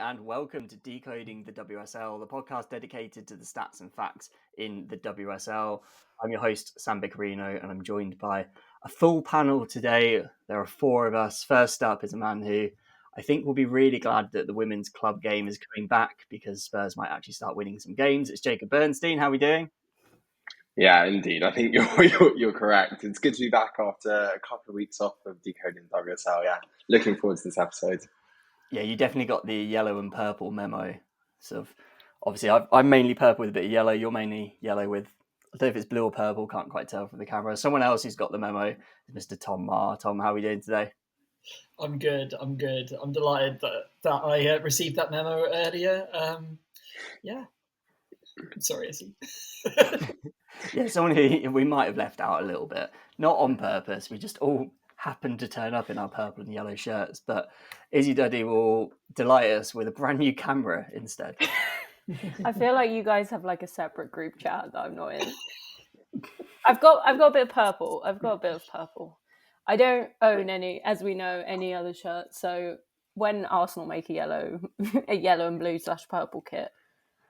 and welcome to Decoding the WSL, the podcast dedicated to the stats and facts in the WSL. I'm your host, Sam Biccarino, and I'm joined by a full panel today. There are four of us. First up is a man who I think will be really glad that the women's club game is coming back because Spurs might actually start winning some games. It's Jacob Bernstein. How are we doing? Yeah, indeed. I think you're correct. It's good to be back after a couple of weeks off of Decoding the WSL. Yeah, looking forward to this episode. Yeah, you definitely got the yellow and purple memo. So obviously, I'm mainly purple with a bit of yellow. You're mainly yellow with, I don't know if it's blue or purple, can't quite tell from the camera. Someone else who's got the memo is Mr. Tom Maher. Tom, how are we doing today? I'm good. I'm delighted that I received that memo earlier. Yeah. Sorry, Izzy. Yeah, someone who we might have left out a little bit. Not on purpose. We just all happened to turn up in our purple and yellow shirts. But Izzy Duddy will delight us with a brand new camera instead. I feel like you guys have like a separate group chat that I'm not in. I've got a bit of purple. I don't own any, as we know, any other shirts. So when Arsenal make a yellow and blue / purple kit,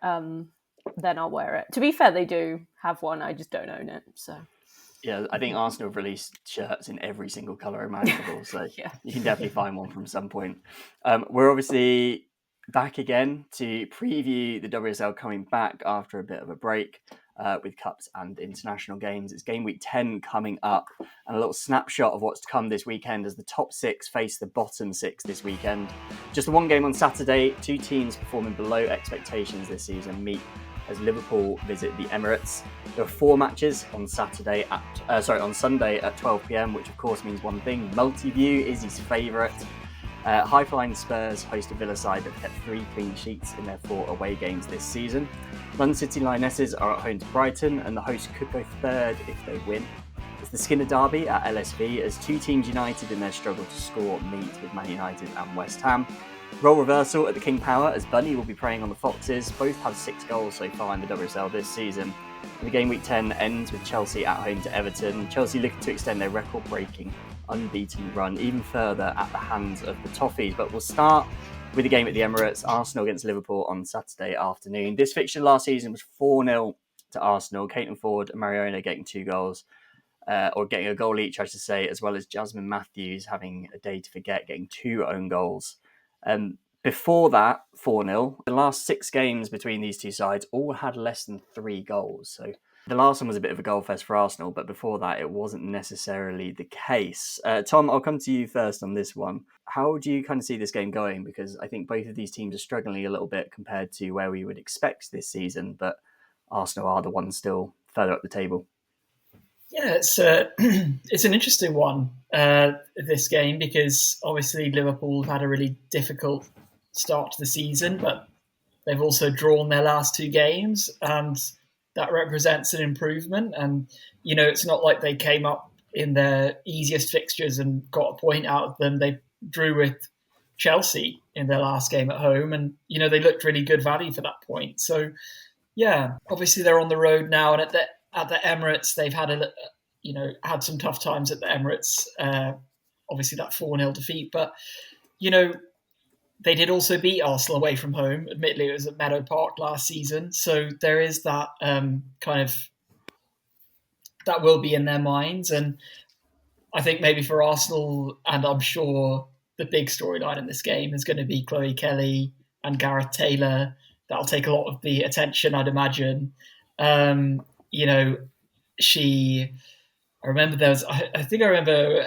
then I'll wear it. To be fair, they do have one. I just don't own it. So yeah, I think Arsenal have released shirts in every single colour imaginable. So yeah, you can definitely find one from some point. We're obviously back again to preview the WSL coming back after a bit of a break. With cups and international games. It's game week 10 coming up, and a little snapshot of what's to come this weekend as the top six face the bottom six this weekend. Just the one game on Saturday, two teams performing below expectations this season meet as Liverpool visit the Emirates. There are four matches on Sunday at 12 p.m, which of course means one thing: multi-view, Izzy's favourite. High-flying Spurs host a Villa side that kept 3 clean sheets in their 4 away games this season. London City Lionesses are at home to Brighton, and the hosts could go third if they win. It's the Skinner Derby at LSV as two teams united in their struggle to score meet with Man United and West Ham. Role reversal at the King Power as Bunny will be preying on the Foxes. Both have 6 goals so far in the WSL this season. And the game week 10 ends with Chelsea at home to Everton. Chelsea looking to extend their record-breaking unbeaten run even further at the hands of the Toffees. But we'll start with the game at the Emirates, Arsenal against Liverpool on Saturday afternoon. This fixture last season was 4-0 to Arsenal. Caitlin Ford and Mariona getting 2 goals, or getting a goal each, I should say, as well as Jasmine Matthews having a day to forget, getting 2 own goals. Before that, 4-0. The last 6 games between these two sides all had less than 3 goals. So the last one was a bit of a goal fest for Arsenal, but before that, it wasn't necessarily the case. Tom, I'll come to you first on this one. How do you kind of see this game going? Because I think both of these teams are struggling a little bit compared to where we would expect this season, but Arsenal are the ones still further up the table. Yeah, it's an interesting one, this game, because obviously Liverpool have had a really difficult start to the season, but they've also drawn their last 2 games, and that represents an improvement. And, you know, it's not like they came up in their easiest fixtures and got a point out of them. They drew with Chelsea in their last game at home, and, you know, they looked really good value for that point. So, yeah, obviously they're on the road now, and at the Emirates, they've had some tough times at the Emirates. Obviously that 4-0 defeat, but, you know, they did also beat Arsenal away from home. Admittedly, it was at Meadow Park last season. So there is that that will be in their minds. And I think maybe for Arsenal, and I'm sure the big storyline in this game is going to be Chloe Kelly and Gareth Taylor. That'll take a lot of the attention, I'd imagine. You know, I remember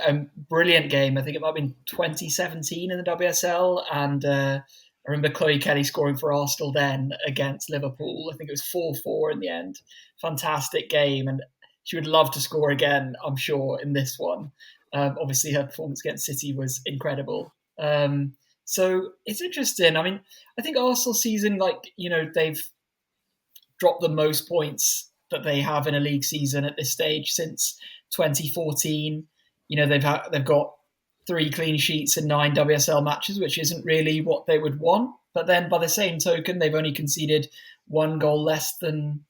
a brilliant game. I think it might have been 2017 in the WSL. And I remember Chloe Kelly scoring for Arsenal then against Liverpool. I think it was 4-4 in the end. Fantastic game. And she would love to score again, I'm sure, in this one. Obviously, her performance against City was incredible. So it's interesting. I mean, I think Arsenal season, they've dropped the most points that they have in a league season at this stage since 2014. You know, they've got 3 clean sheets in 9 WSL matches, which isn't really what they would want. But then by the same token, they've only conceded 1 goal less than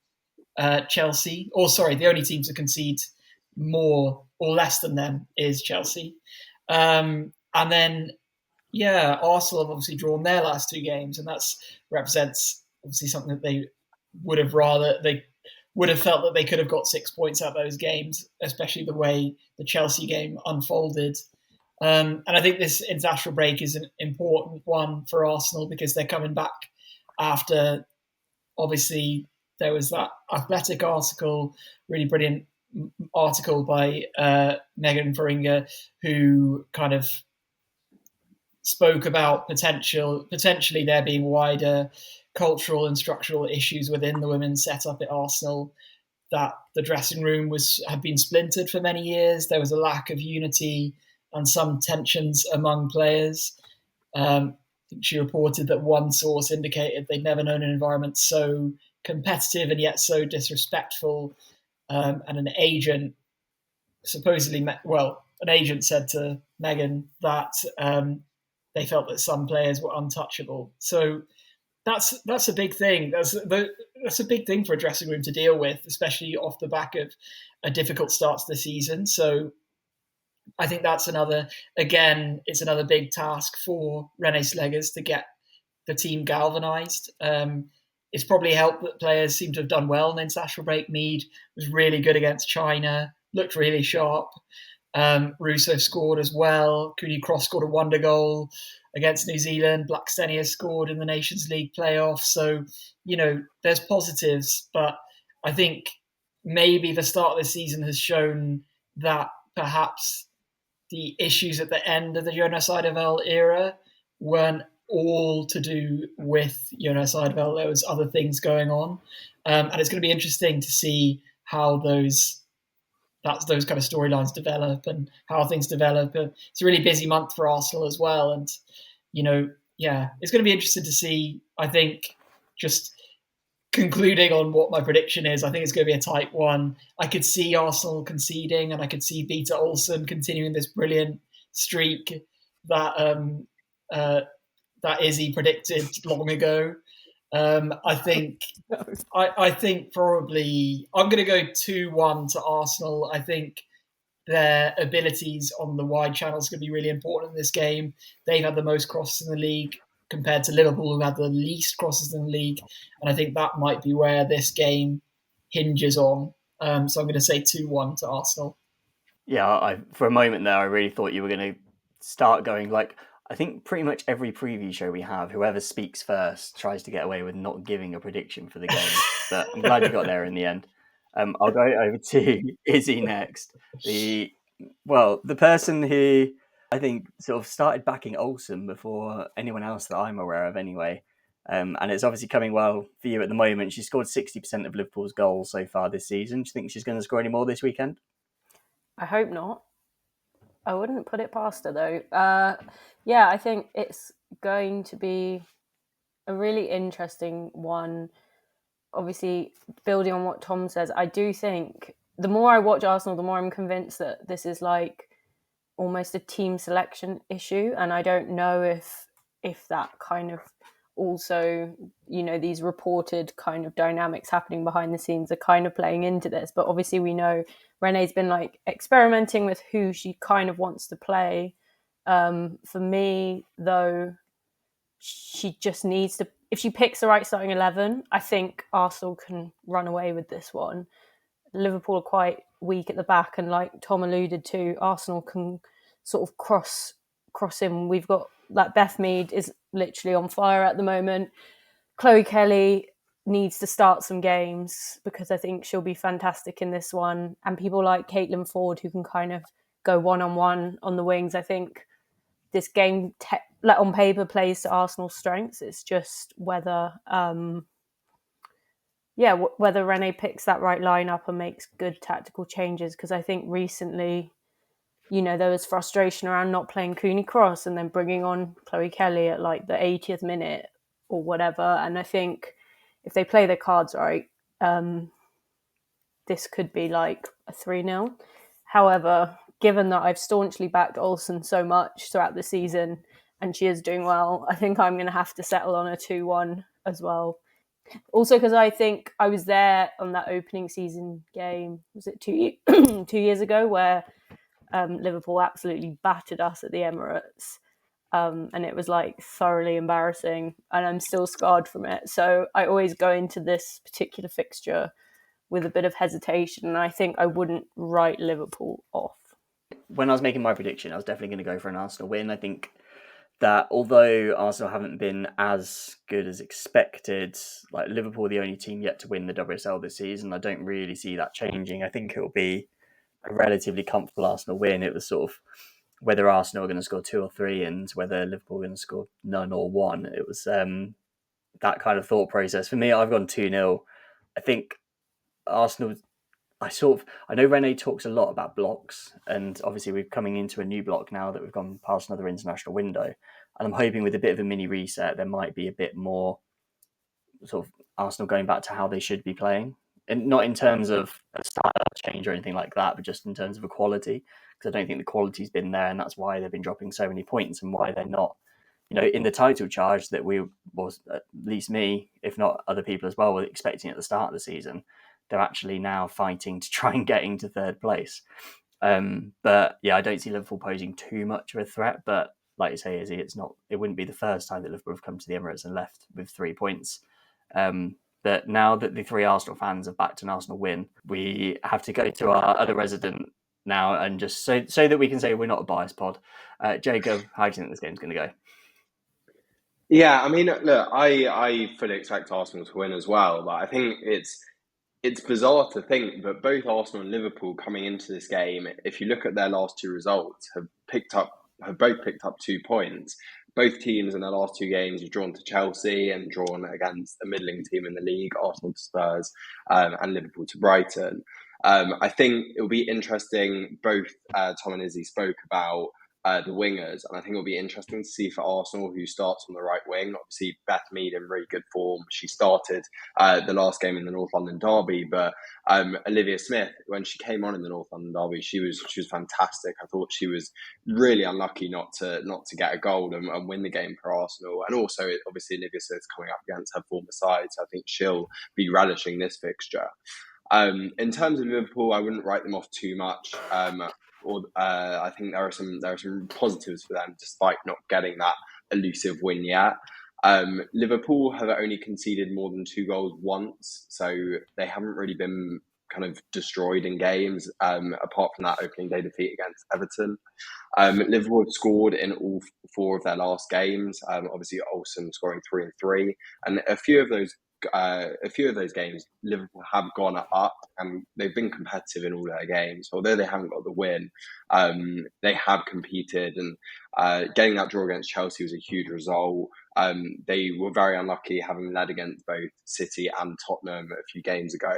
Chelsea. The only team to concede more or less than them is Chelsea. And then, Arsenal have obviously drawn their last 2 games, and that represents obviously something that they would have felt that they could have got 6 points out of those games, especially the way the Chelsea game unfolded. And I think this international break is an important one for Arsenal because they're coming back after, obviously, there was that Athletic article, really brilliant article by Megan Feringa, who kind of spoke about potentially there being wider cultural and structural issues within the women's setup at Arsenal, that the dressing room had been splintered for many years. There was a lack of unity and some tensions among players. She reported that one source indicated they'd never known an environment so competitive and yet so disrespectful. And an agent said to Megan that they felt that some players were untouchable. So that's a big thing. That's a big thing for a dressing room to deal with, especially off the back of a difficult start to the season. So I think that's another big task for René Slegers to get the team galvanised. It's probably helped that players seem to have done well in the international break. Mead was really good against China, looked really sharp. Russo scored as well. Cooney Cross scored a wonder goal against New Zealand. Blackstenia scored in the Nations League playoff. So, there's positives, but I think maybe the start of the season has shown that perhaps the issues at the end of the Jonas Eidevall era weren't all to do with Jonas Eidevall. There was other things going on. And it's going to be interesting to see how those kind of storylines develop and how things develop. It's a really busy month for Arsenal as well. And, it's going to be interesting to see. I think, just concluding on what my prediction is, I think it's going to be a tight one. I could see Arsenal conceding, and I could see Vita Olsen continuing this brilliant streak that Izzy predicted long ago. I think probably I'm going to go 2-1 to Arsenal. I think their abilities on the wide channels are going to be really important in this game. They've had the most crosses in the league compared to Liverpool, who had the least crosses in the league. And I think that might be where this game hinges on. So I'm going to say 2-1 to Arsenal. Yeah, for a moment there, I really thought you were going to start going like, I think pretty much every preview show we have, whoever speaks first tries to get away with not giving a prediction for the game. But I'm glad you got there in the end. I'll go over to Izzy next. The person who I think sort of started backing Olsen before anyone else that I'm aware of anyway. And it's obviously coming well for you at the moment. She scored 60% of Liverpool's goals so far this season. Do you think she's going to score any more this weekend? I hope not. I wouldn't put it past her, though. I think it's going to be a really interesting one. Obviously, building on what Tom says, I do think the more I watch Arsenal, the more I'm convinced that this is like almost a team selection issue. And I don't know if that kind of also, these reported kind of dynamics happening behind the scenes are kind of playing into this. But obviously we know René's been like experimenting with who she kind of wants to play. For me, though, she just needs to, if she picks the right starting 11, I think Arsenal can run away with this one. Liverpool are quite weak at the back, and like Tom alluded to, Arsenal can sort of cross in. We've got Beth Mead is literally on fire at the moment. Chloe Kelly needs to start some games because I think she'll be fantastic in this one. And people like Caitlin Ford, who can kind of go one-on-one on the wings. I think this game, on paper, plays to Arsenal's strengths. It's just whether René picks that right lineup and makes good tactical changes. Because I think recently, there was frustration around not playing Cooney Cross and then bringing on Chloe Kelly at like the 80th minute or whatever. And I think if they play their cards right, this could be like a 3-0. However, given that I've staunchly backed Olsen so much throughout the season and she is doing well, I think I'm going to have to settle on a 2-1 as well. Also, because I think I was there on that opening season game, was it 2 years ago, where Liverpool absolutely battered us at the Emirates. and it was like thoroughly embarrassing, and I'm still scarred from it. So I always go into this particular fixture with a bit of hesitation, and I think I wouldn't write Liverpool off. When I was making my prediction, I was definitely going to go for an Arsenal win. I think that although Arsenal haven't been as good as expected, like Liverpool are the only team yet to win the WSL this season. I don't really see that changing. I think it'll be a relatively comfortable Arsenal win. It was sort of whether Arsenal are going to score 2 or 3 and whether Liverpool are going to score none or 1. It was that kind of thought process. For me, I've gone 2-0. I think Arsenal... I know Rene talks a lot about blocks, and obviously we're coming into a new block now that we've gone past another international window. And I'm hoping with a bit of a mini reset, there might be a bit more sort of Arsenal going back to how they should be playing. And not in terms of a style change or anything like that, but just in terms of a quality. Because I don't think the quality's been there, and that's why they've been dropping so many points and why they're not, in the title charge that we was, at least me, if not other people as well, were expecting at the start of the season. They're actually now fighting to try and get into third place. But yeah, I don't see Liverpool posing too much of a threat. But like you say, Izzy, it wouldn't be the first time that Liverpool have come to the Emirates and left with 3 points. But now that the 3 Arsenal fans have backed an Arsenal win, we have to go to our other resident now and just so that we can say we're not a biased pod. Jacob, how do you think this game's going to go? Yeah, I mean, look, I fully expect Arsenal to win as well, but I think it's bizarre to think that both Arsenal and Liverpool coming into this game, if you look at their last 2 results, have both picked up 2 points. Both teams in their last 2 games have drawn to Chelsea and drawn against a middling team in the league, Arsenal to Spurs, and Liverpool to Brighton. I think it'll be interesting. Both Tom and Izzy spoke about the wingers, and I think it'll be interesting to see for Arsenal who starts on the right wing. Obviously, Beth Mead in really good form. She started the last game in the North London derby, but Olivia Smith, when she came on in the North London derby, she was fantastic. I thought she was really unlucky not to get a goal and win the game for Arsenal. And also, obviously, Olivia Smith's coming up against her former side, so I think she'll be relishing this fixture. In terms of Liverpool, I wouldn't write them off too much. I think there are some positives for them, despite not getting that elusive win yet. Liverpool have only conceded more than 2 goals once, so they haven't really been kind of destroyed in games, apart from that opening day defeat against Everton. Liverpool have scored in all 4 of their last games. Obviously, Olsen scoring 3 and 3, and a few of those games, Liverpool have gone up and they've been competitive in all their games. Although they haven't got the win, they have competed, and getting that draw against Chelsea was a huge result. They were very unlucky having led against both City and Tottenham a few games ago.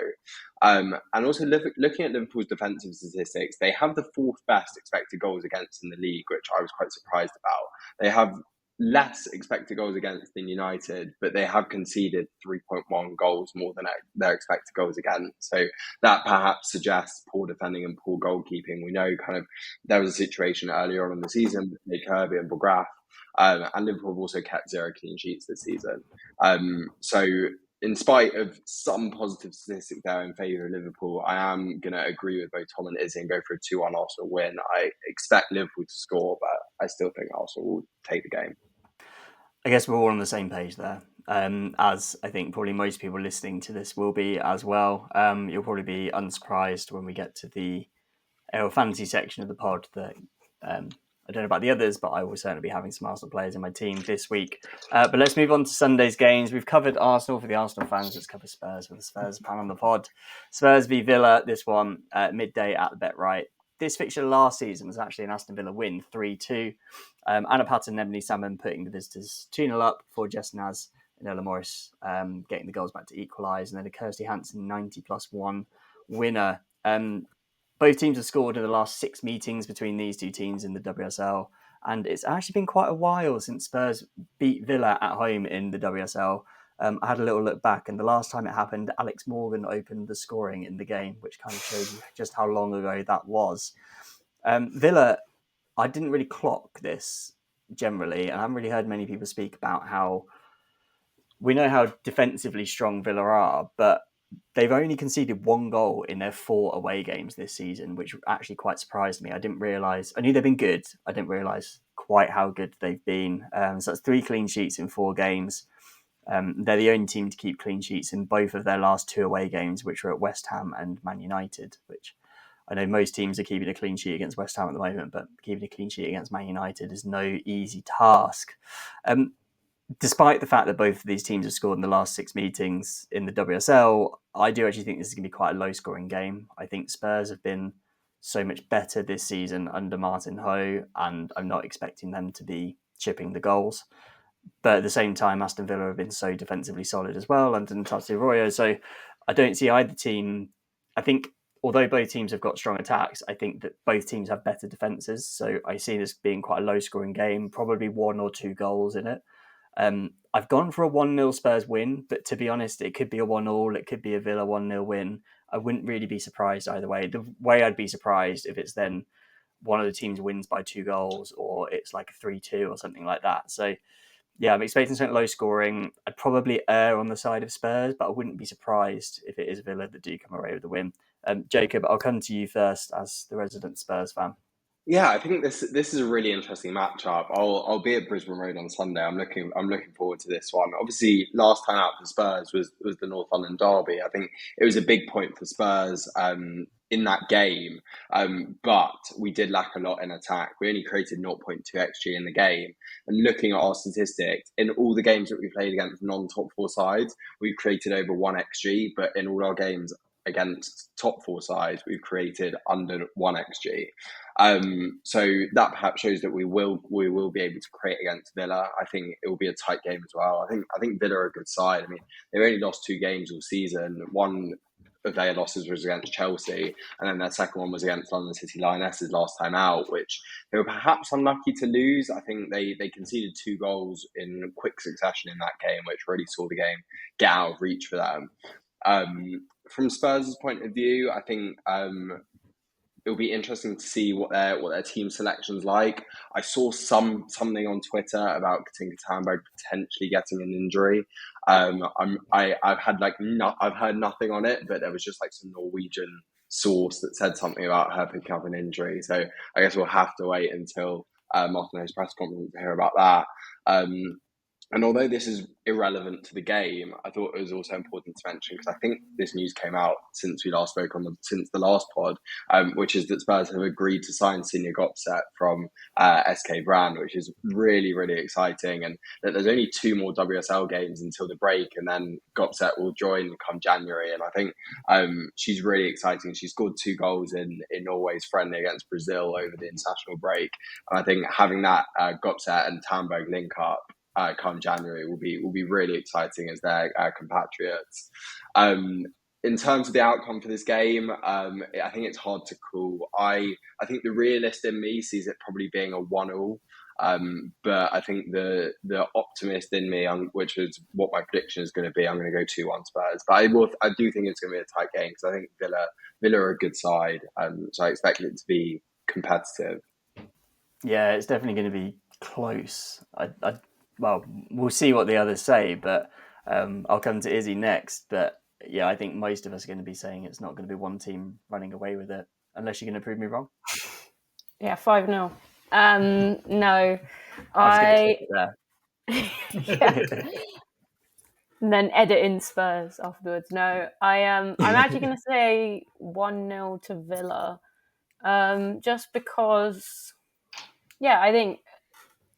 And also looking at Liverpool's defensive statistics, they have the 4th best expected goals against in the league, which I was quite surprised about. They have less expected goals against than United, but they have conceded 3.1 goals more than their expected goals against. So that perhaps suggests poor defending and poor goalkeeping. We know kind of there was a situation earlier on in the season with Kirby and Bograff, and Liverpool have also kept 0 clean sheets this season. So in spite of some positive statistics there in favour of Liverpool, I am going to agree with both Tom and Izzy and go for a 2-1 Arsenal win. I expect Liverpool to score, but I still think Arsenal will take the game. I guess we're all on the same page there, as I think probably most people listening to this will be as well. You'll probably be unsurprised when we get to the fantasy section of the pod that I don't know about the others, but I will certainly be having some Arsenal players in my team this week. But let's move on to Sunday's games. We've covered Arsenal for the Arsenal fans. Let's cover Spurs for the Spurs fan on the pod. Spurs v Villa, this one, midday at the Bet Right. This fixture last season was actually an Aston Villa win, 3-2. Anna Patton and Ebony Salmon putting the visitors 2-0 up before Jess Naz and Ella Morris getting the goals back to equalise. And then a Kirsty Hansen 90+1 winner. Both teams have scored in the last 6 meetings between these 2 teams in the WSL. And it's actually been quite a while since Spurs beat Villa at home in the WSL. I had a little look back, and the last time it happened, Alex Morgan opened the scoring in the game, which kind of shows you just how long ago that was. Villa, I didn't really clock this generally, and I haven't really heard many people speak about how we know how defensively strong Villa are, but they've only conceded 1 goal in their 4 away games this season, which actually quite surprised me. I didn't realise. I knew they'd been good. I didn't realise quite how good they've been. So that's 3 clean sheets in 4 games. They're the only team to keep clean sheets in both of their last 2 away games, which were at West Ham and Man United, which I know most teams are keeping a clean sheet against West Ham at the moment, but keeping a clean sheet against Man United is no easy task. Despite the fact that both of these teams have scored in the last 6 meetings in the WSL, I do actually think this is going to be quite a low-scoring game. I think Spurs have been so much better this season under Martin Ho, and I'm not expecting them to be chipping the goals. But at the same time, Aston Villa have been so defensively solid as well under Natasha Arroyo. So I don't see either team. I think although both teams have got strong attacks, I think that both teams have better defences. So I see this being quite a low-scoring game, probably 1 or 2 goals in it. I've gone for a 1-0 Spurs win, but to be honest, it could be a 1-1, it could be a Villa 1-0 win. I wouldn't really be surprised either way. The way I'd be surprised if it's then one of the teams wins by 2 goals or it's like a 3-2 or something like that. So yeah, I'm expecting something low scoring. I'd probably err on the side of Spurs, but I wouldn't be surprised if it is Villa that do come away with the win. Jacob, I'll come to you first as the resident Spurs fan. Yeah, I think this is a really interesting matchup. I'll be at Brisbane Road on Sunday. I'm looking forward to this one. Obviously, last time out for Spurs was the North London derby. I think it was a big point for Spurs in that game, but we did lack a lot in attack. We only created 0.2 XG in the game. And looking at our statistics, in all the games that we played against non-top 4 sides, we've created over 1 XG, but in all our games against top 4 sides, we've created under 1 XG. So that perhaps shows that we will be able to create against Villa. I think it will be a tight game as well. I think Villa are a good side. I mean, they've only lost 2 games all season. One of their losses was against Chelsea, and then their second one was against London City Lionesses last time out, which they were perhaps unlucky to lose. I think they conceded 2 goals in quick succession in that game, which really saw the game get out of reach for them. From Spurs' point of view, I think it'll be interesting to see what their team selection's like. I saw something on Twitter about Katinka Tandberg potentially getting an injury. I've heard nothing on it, but there was just like some Norwegian source that said something about her picking up an injury. So I guess we'll have to wait until Martinez's press conference to hear about that. And although this is irrelevant to the game, I thought it was also important to mention, because I think this news came out since we last spoke since the last pod, which is that Spurs have agreed to sign Sinja Gopset from SK Brand, which is really, really exciting. And that there's only 2 more WSL games until the break, and then Gopset will join come January. And I think she's really exciting. She scored 2 goals in Norway's friendly against Brazil over the international break. And I think having that Gopset and Tandberg link up come January will be really exciting as their compatriots. In terms of the outcome for this game, I think it's hard to call. I think the realist in me sees it probably being a 1-1. But I think the optimist in me, which is what my prediction is going to be, I'm going to go 2-1 Spurs. But I do think it's going to be a tight game, because I think Villa are a good side. So I expect it to be competitive. Yeah, it's definitely going to be close. Well, we'll see what the others say, but I'll come to Izzy next. But yeah, I think most of us are going to be saying it's not going to be one team running away with it, unless you're going to prove me wrong. Yeah, 5-0. No, I was yeah. And then edit in Spurs afterwards. No, I'm actually going to say 1-0 to Villa, just because. Yeah, I think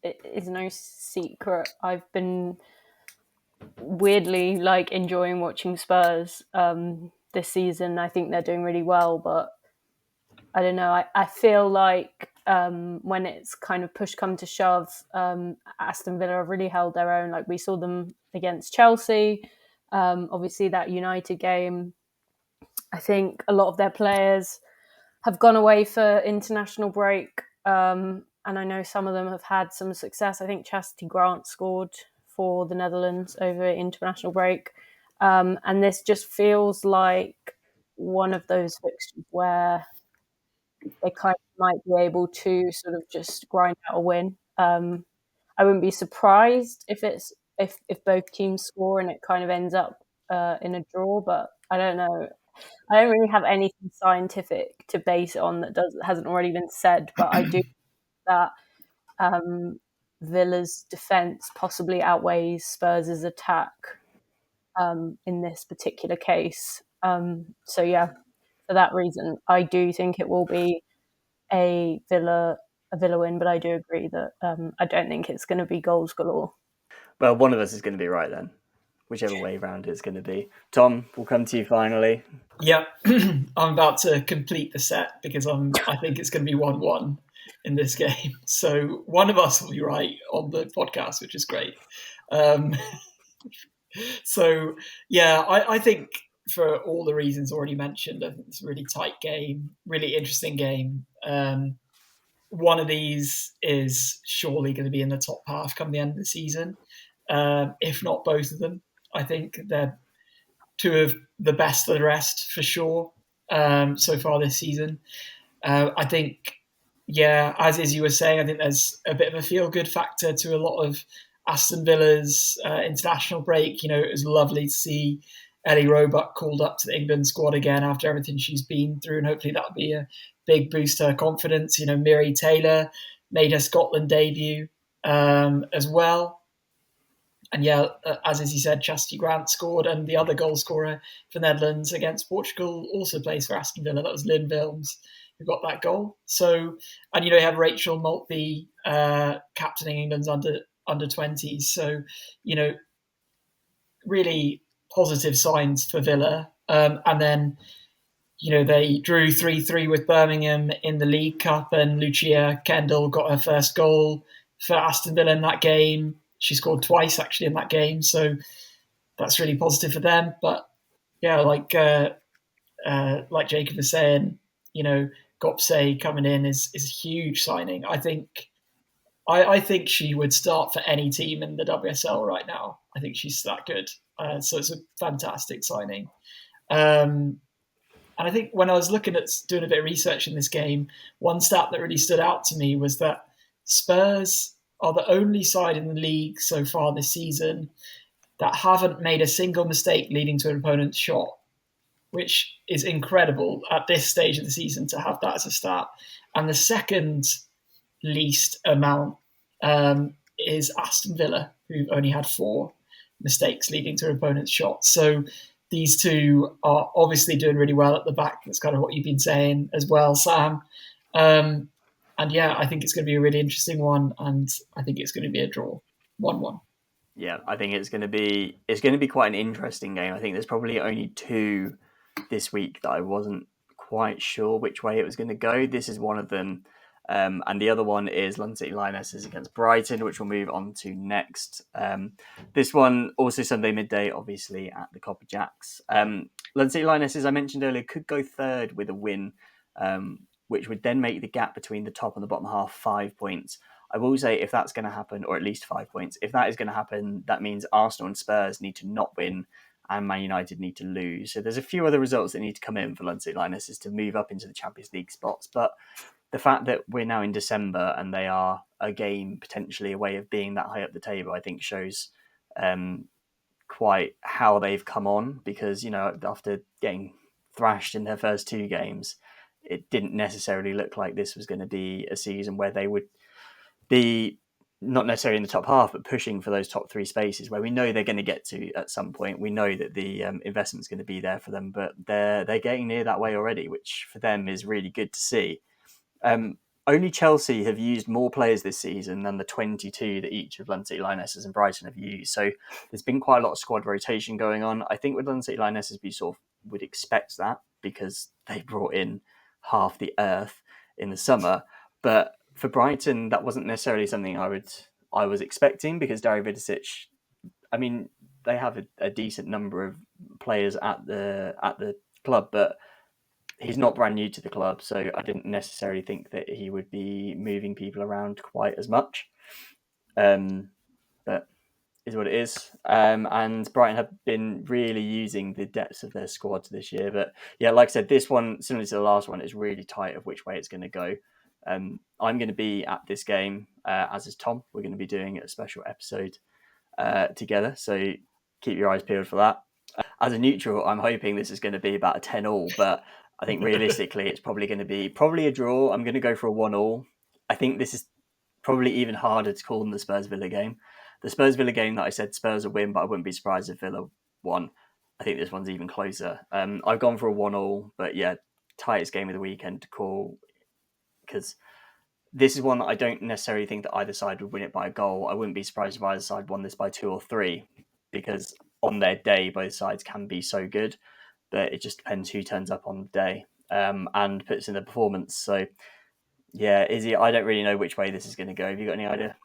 it is no secret. I've been weirdly enjoying watching Spurs this season. I think they're doing really well, but I don't know. I feel like when it's kind of push come to shove, Aston Villa have really held their own. Like we saw them against Chelsea. Obviously, that United game. I think a lot of their players have gone away for international break. And I know some of them have had some success. I think Chastity Grant scored for the Netherlands over international break. And this just feels like one of those fixtures where they kind of might be able to sort of just grind out a win. I wouldn't be surprised if both teams score and it kind of ends up in a draw, but I don't know. I don't really have anything scientific to base it on that hasn't already been said, but I do that Villa's defence possibly outweighs Spurs' attack in this particular case. So yeah, for that reason, I do think it will be a Villa win, but I do agree that I don't think it's going to be goals galore. Well, one of us is going to be right then, whichever way round it's going to be. Tom, we'll come to you finally. Yeah, I'm about to complete the set because I think it's going to be 1-1 in this game. So one of us will be right on the podcast, which is great. So yeah, I think for all the reasons already mentioned, I think it's a really tight game, really interesting game. One of these is surely going to be in the top half come the end of the season, if not both of them. I think they're two of the best of the rest for sure so far this season. I think, yeah, as Izzy was saying, I think there's a bit of a feel-good factor to a lot of Aston Villa's international break. You know, it was lovely to see Ellie Roebuck called up to the England squad again after everything she's been through, and hopefully that'll be a big boost to her confidence. You know, Miri Taylor made her Scotland debut as well. And yeah, as Izzy said, Chastity Grant scored, and the other goal scorer for Netherlands against Portugal also plays for Aston Villa. That was Lynn Wilms who got that goal. So, and you know, you have Rachel Maltby captaining England's under 20s. So, you know, really positive signs for Villa. And then, you know, they drew 3-3 with Birmingham in the League Cup, and Lucia Kendall got her first goal for Aston Villa in that game. She scored twice actually in that game, so that's really positive for them. But yeah, like Jacob was saying, you know, Gopse coming in is a huge signing. I think she would start for any team in the WSL right now. I think she's that good. So it's a fantastic signing. And I think when I was looking at doing a bit of research in this game, one stat that really stood out to me was that Spurs are the only side in the league so far this season that haven't made a single mistake leading to an opponent's shot, which is incredible at this stage of the season to have that as a stat. And the second least amount is Aston Villa, who've only had 4 mistakes leading to an opponent's shot. So these two are obviously doing really well at the back. That's kind of what you've been saying as well, Sam. And yeah, I think it's going to be a really interesting one, and I think it's going to be a draw, 1-1. Yeah, I think it's going to be quite an interesting game. I think there's probably only 2 this week that I wasn't quite sure which way it was going to go. This is one of them, and the other one is London City Lionesses against Brighton, which we'll move on to next. This one also Sunday midday, obviously at the Copper Jacks. London City Lionesses, I mentioned earlier, could go third with a win, which would then make the gap between the top and the bottom half 5 points. I will say if that's going to happen, or at least 5 points, if that is going to happen, that means Arsenal and Spurs need to not win and Man United need to lose. So there's a few other results that need to come in for London City Lionesses to move up into the Champions League spots. But the fact that we're now in December and they are a game potentially away of being that high up the table, I think shows quite how they've come on, because, you know, after getting thrashed in their first 2 games, it didn't necessarily look like this was going to be a season where they would be not necessarily in the top half, but pushing for those top 3 spaces where we know they're going to get to at some point. We know that the investment's going to be there for them, but they're getting near that way already, which for them is really good to see. Only Chelsea have used more players this season than the 22 that each of London City Lionesses and Brighton have used. So there's been quite a lot of squad rotation going on. I think with London City Lionesses, we sort of would expect that because they brought in half the earth in the summer. But for Brighton, that wasn't necessarily something I was expecting, because Dario Vidicic, I mean, they have a decent number of players at the club, but he's not brand new to the club, so I didn't necessarily think that he would be moving people around quite as much. But is what it is. And Brighton have been really using the depths of their squad this year. But yeah, like I said, this one, similar to the last one, is really tight of which way it's going to go. I'm going to be at this game, as is Tom. We're going to be doing a special episode together, so keep your eyes peeled for that. As a neutral, I'm hoping this is going to be about a 10-all, but I think realistically it's probably going to be a draw. I'm going to go for a 1-all. I think this is probably even harder to call than the Spurs Villa game. The Spurs Villa game that I said Spurs will win, but I wouldn't be surprised if Villa won. I think this one's even closer. I've gone for a 1-1, but yeah, tightest game of the weekend to call, because this is one that I don't necessarily think that either side would win it by a goal. I wouldn't be surprised if either side won this by 2 or 3, because on their day, both sides can be so good, but it just depends who turns up on the day and puts in the performance. So yeah, Izzy, I don't really know which way this is going to go. Have you got any idea?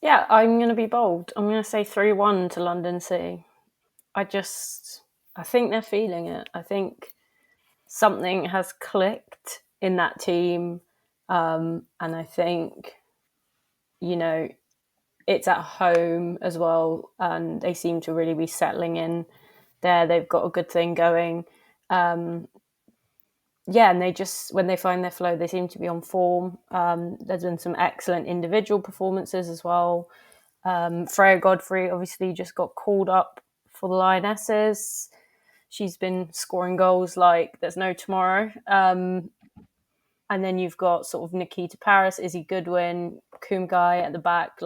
Yeah, I'm going to be bold. I'm going to say 3-1 to London City. I think they're feeling it. I think something has clicked in that team. And I think, it's at home as well. And they seem to really be settling in there. They've got a good thing going. And they just, when they find their flow, they seem to be on form. There's been some excellent individual performances as well. Freya Godfrey obviously just got called up for the Lionesses. She's been scoring goals like there's no tomorrow. And then you've got sort of Nikita Paris, Izzy Goodwin, Kumgai at the back.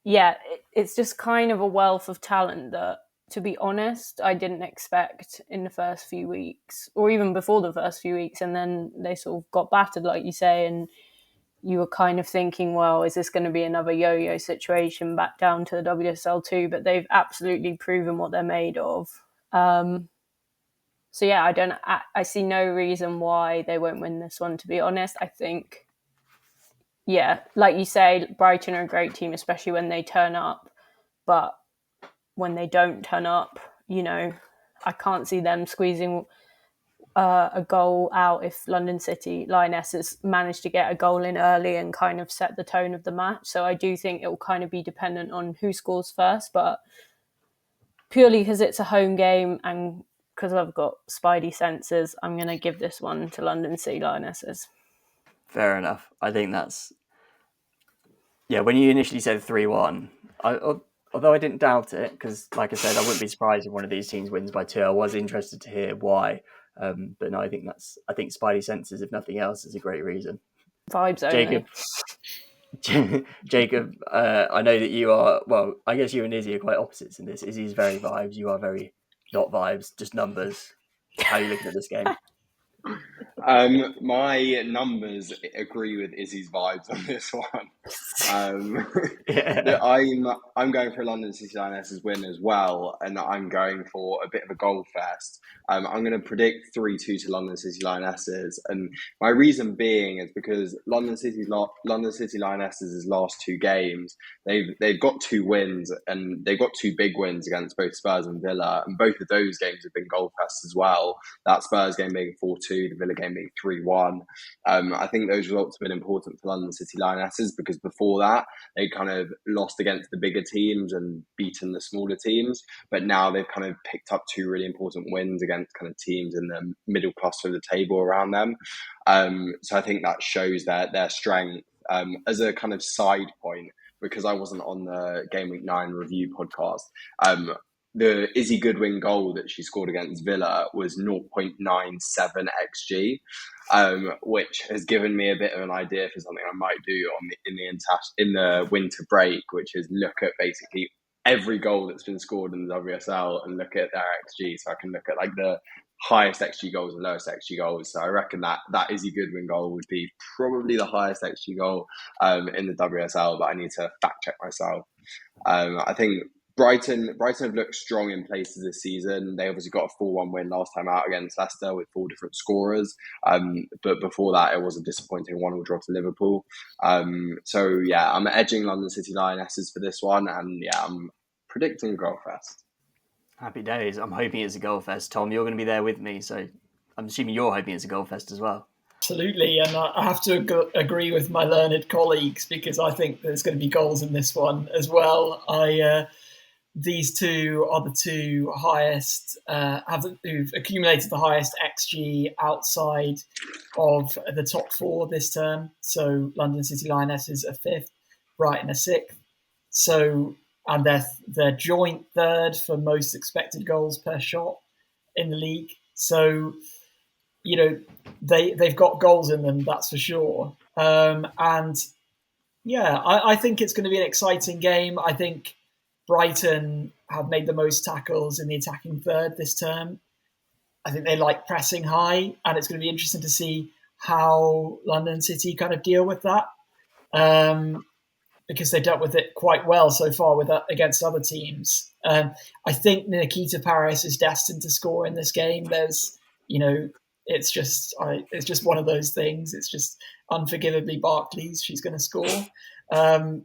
It's just kind of a wealth of talent that, to be honest, I didn't expect in the first few weeks, or even before the first few weeks. And then they sort of got battered, like you say, and you were kind of thinking, well, is this going to be another yo-yo situation back down to the WSL2? But they've absolutely proven what they're made of. I see no reason why they won't win this one, to be honest. I think, like you say, Brighton are a great team, especially when they turn up. But when they don't turn up, I can't see them squeezing a goal out if London City Lionesses manage to get a goal in early and kind of set the tone of the match. So I do think it will kind of be dependent on who scores first, but purely because it's a home game and because I've got spidey senses, I'm going to give this one to London City Lionesses. Fair enough. I think that's... Yeah, when you initially said 3-1, although I didn't doubt it, because like I said, I wouldn't be surprised if one of these teams wins by 2. I was interested to hear why. But no, I think spidey senses, if nothing else, is a great reason. Vibes only. Jacob, I know that you are, well, I guess you and Izzy are quite opposites in this. Izzy's very vibes, you are very not vibes, just numbers. How are you looking at this game? My numbers agree with Izzy's vibes on this one. I'm going for a London City Lionesses win as well, and I'm going for a bit of a goal fest. I'm going to predict 3-2 to London City Lionesses, and my reason being is because London City Lionesses' last 2 games, they've got 2 wins, and they've got 2 big wins against both Spurs and Villa, and both of those games have been goal fests as well. That Spurs game being 4-2, the Villa game being 3-1. I think those results have been important for London City Lionesses because before that they kind of lost against the bigger teams and beaten the smaller teams, but now they've kind of picked up 2 really important wins against kind of teams in the middle cluster of the table around them. So I think that shows their strength. As a kind of side point, because I wasn't on the Game Week 9 review podcast, the Izzy Goodwin goal that she scored against Villa was 0.97 XG, which has given me a bit of an idea for something I might do in the winter break, which is look at basically every goal that's been scored in the WSL and look at their XG, so I can look at like the highest XG goals and lowest XG goals. So I reckon that Izzy Goodwin goal would be probably the highest XG goal in the WSL, but I need to fact check myself. I think Brighton have looked strong in places this season. They obviously got a 4-1 win last time out against Leicester with 4 different scorers. But before that, it was a disappointing 1-1 draw to Liverpool. So yeah, I'm edging London City Lionesses for this one. And yeah, I'm predicting goal fest. Happy days. I'm hoping it's a goal fest. Tom, you're going to be there with me. So I'm assuming you're hoping it's a goal fest as well. Absolutely, and I have to agree with my learned colleagues because I think there's going to be goals in this one as well. These 2 are the 2 highest, who've accumulated the highest XG outside of the top 4 this term. So London City Lionesses are 5th, Brighton are 6th. So, and they're joint 3rd for most expected goals per shot in the league. So, they've got goals in them, that's for sure. And yeah, I think it's going to be an exciting game. I think Brighton have made the most tackles in the attacking third this term. I think they like pressing high, and it's going to be interesting to see how London City kind of deal with that, because they dealt with it quite well so far against other teams. I think Nikita Paris is destined to score in this game. There's, it's just one of those things. It's just unforgivably Barclays. She's going to score. I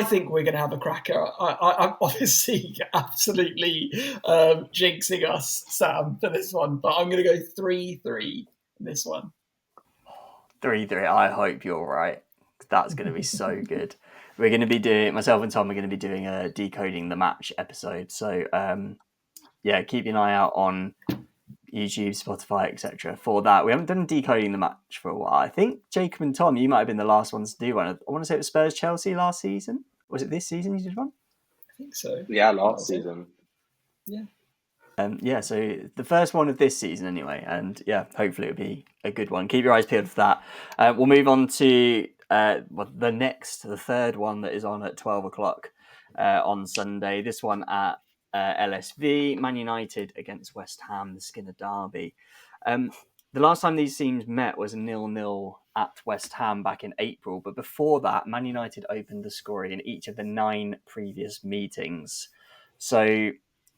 think we're going to have a cracker. I'm obviously absolutely jinxing us, Sam, for this one, but I'm going to go 3-3 in this one. 3-3. I hope you're right. That's going to be so good. We're going to be doing, myself and Tom are going to be doing a Decoding the Match episode. So, keep an eye out on YouTube, Spotify, etc. for that. We haven't done Decoding the Match for a while. I think Jacob and Tom, you might have been the last ones to do one. I want to say it was Spurs Chelsea last season. Was it this season you did one? I think so. Yeah, last season. Yeah. So the first one of this season anyway, and hopefully it'll be a good one. Keep your eyes peeled for that. We'll move on to the third one that is on at 12 o'clock on Sunday. This one at LSV, Man United against West Ham, the Skinner derby. The last time these teams met was a 0-0 at West Ham back in April, but before that, Man United opened the scoring in each of the 9 previous meetings. So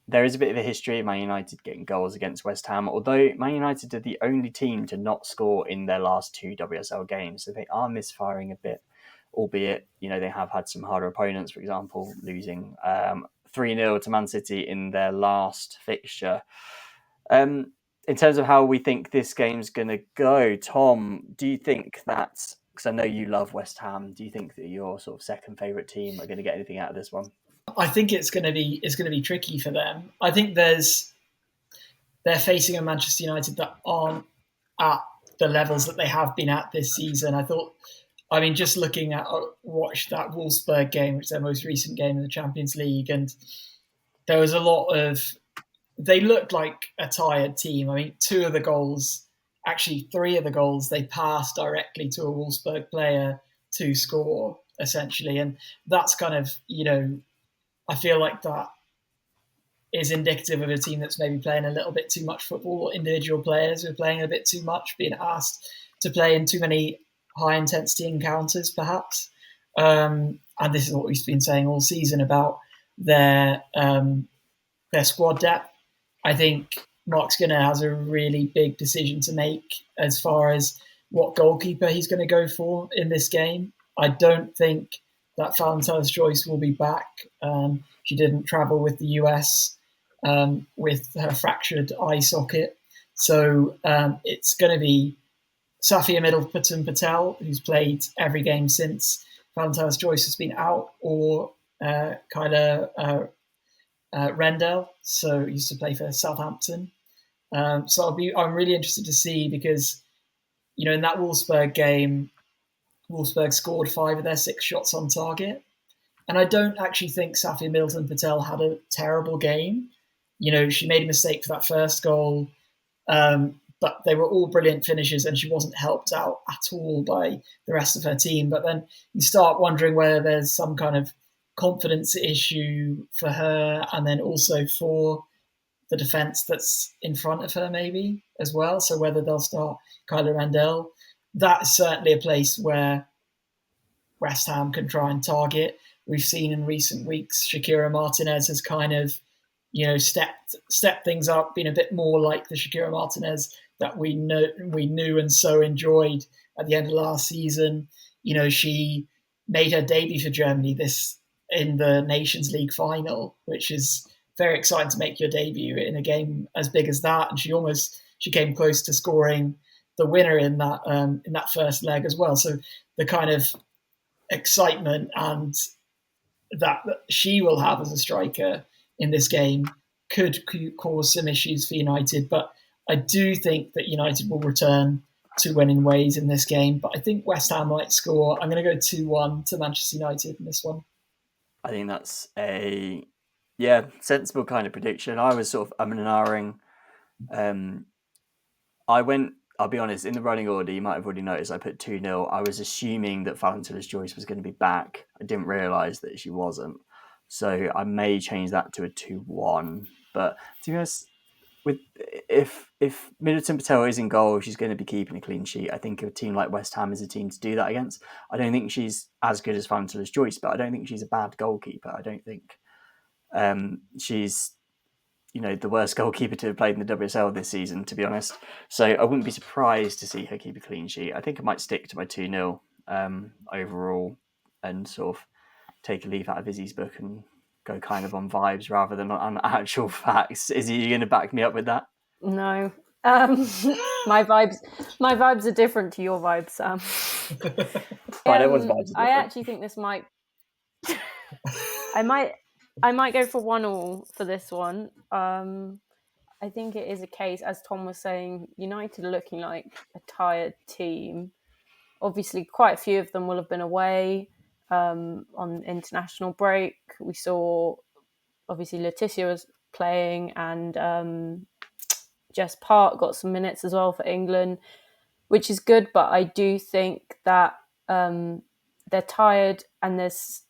there is a bit of a history of Man United getting goals against West Ham, although Man United are the only team to not score in their last 2 WSL games, so they are misfiring a bit, albeit, they have had some harder opponents, for example, losing 3-0 to Man City in their last fixture. In terms of how we think this game's going to go, Tom, do you think that, because I know you love West Ham, do you think that your sort of second favourite team are going to get anything out of this one? I think it's going to be tricky for them. I think they're facing a Manchester United that aren't at the levels that they have been at this season. Just looking at watched that Wolfsburg game, which is their most recent game in the Champions League, and there was a lot of. They looked like a tired team. 2 of the goals, actually 3 of the goals, they passed directly to a Wolfsburg player to score, essentially, and that's kind of I feel like that is indicative of a team that's maybe playing a little bit too much football, or individual players who are playing a bit too much, being asked to play in too many high-intensity encounters, perhaps. And this is what we've been saying all season about their squad depth. I think Mark Skinner has a really big decision to make as far as what goalkeeper he's going to go for in this game. I don't think that Fallon Joyce will be back. She didn't travel with the US with her fractured eye socket. So it's going to be Safia Middleton Patel, who's played every game since Fallon Joyce has been out, or Kyla Rendell, so used to play for Southampton. So I'm really interested to see, because in that Wolfsburg game, Wolfsburg scored 5 of their 6 shots on target, and I don't actually think Safia Middleton Patel had a terrible game. She made a mistake for that first goal, but they were all brilliant finishes, and she wasn't helped out at all by the rest of her team. But then you start wondering whether there's some kind of confidence issue for her, and then also for the defence that's in front of her maybe as well. So whether they'll start Kyla Rendell, that's certainly a place where West Ham can try and target. We've seen in recent weeks Shakira Martinez has kind of stepped things up, been a bit more like the Shakira Martinez that we knew and so enjoyed at the end of last season. She made her debut for Germany in the Nations League final, which is very exciting to make your debut in a game as big as that. And she came close to scoring the winner in that first leg as well. So the kind of excitement and that she will have as a striker in this game could cause some issues for United. But I do think that United will return to winning ways in this game. But I think West Ham might score. I'm going to go 2-1 to Manchester United in this one. I think that's a sensible kind of prediction. I was sort of umming and ahhing. I'll be honest, in the running order, you might have already noticed I put 2-0. I was assuming that Valentina Joyce was going to be back. I didn't realise that she wasn't. So I may change that to a 2-1. But to be honest, if Middleton Patel is in goal, she's going to be keeping a clean sheet. I think a team like West Ham is a team to do that against. I don't think she's as good as Valentina Joyce, but I don't think she's a bad goalkeeper. I don't think she's the worst goalkeeper to have played in the WSL this season, to be honest. So I wouldn't be surprised to see her keep a clean sheet. I think I might stick to my 2-0 overall and sort of take a leaf out of Izzy's book and go kind of on vibes rather than on actual facts. Izzy, are you going to back me up with that? No. My vibes are different to your vibes, Sam. Everyone's vibes are different. I actually think this might... I might go for 1-1 for this one. I think it is a case, as Tom was saying, United are looking like a tired team. Obviously, quite a few of them will have been away on international break. We saw, obviously, Letitia was playing and Jess Park got some minutes as well for England, which is good. But I do think that they're tired and there's,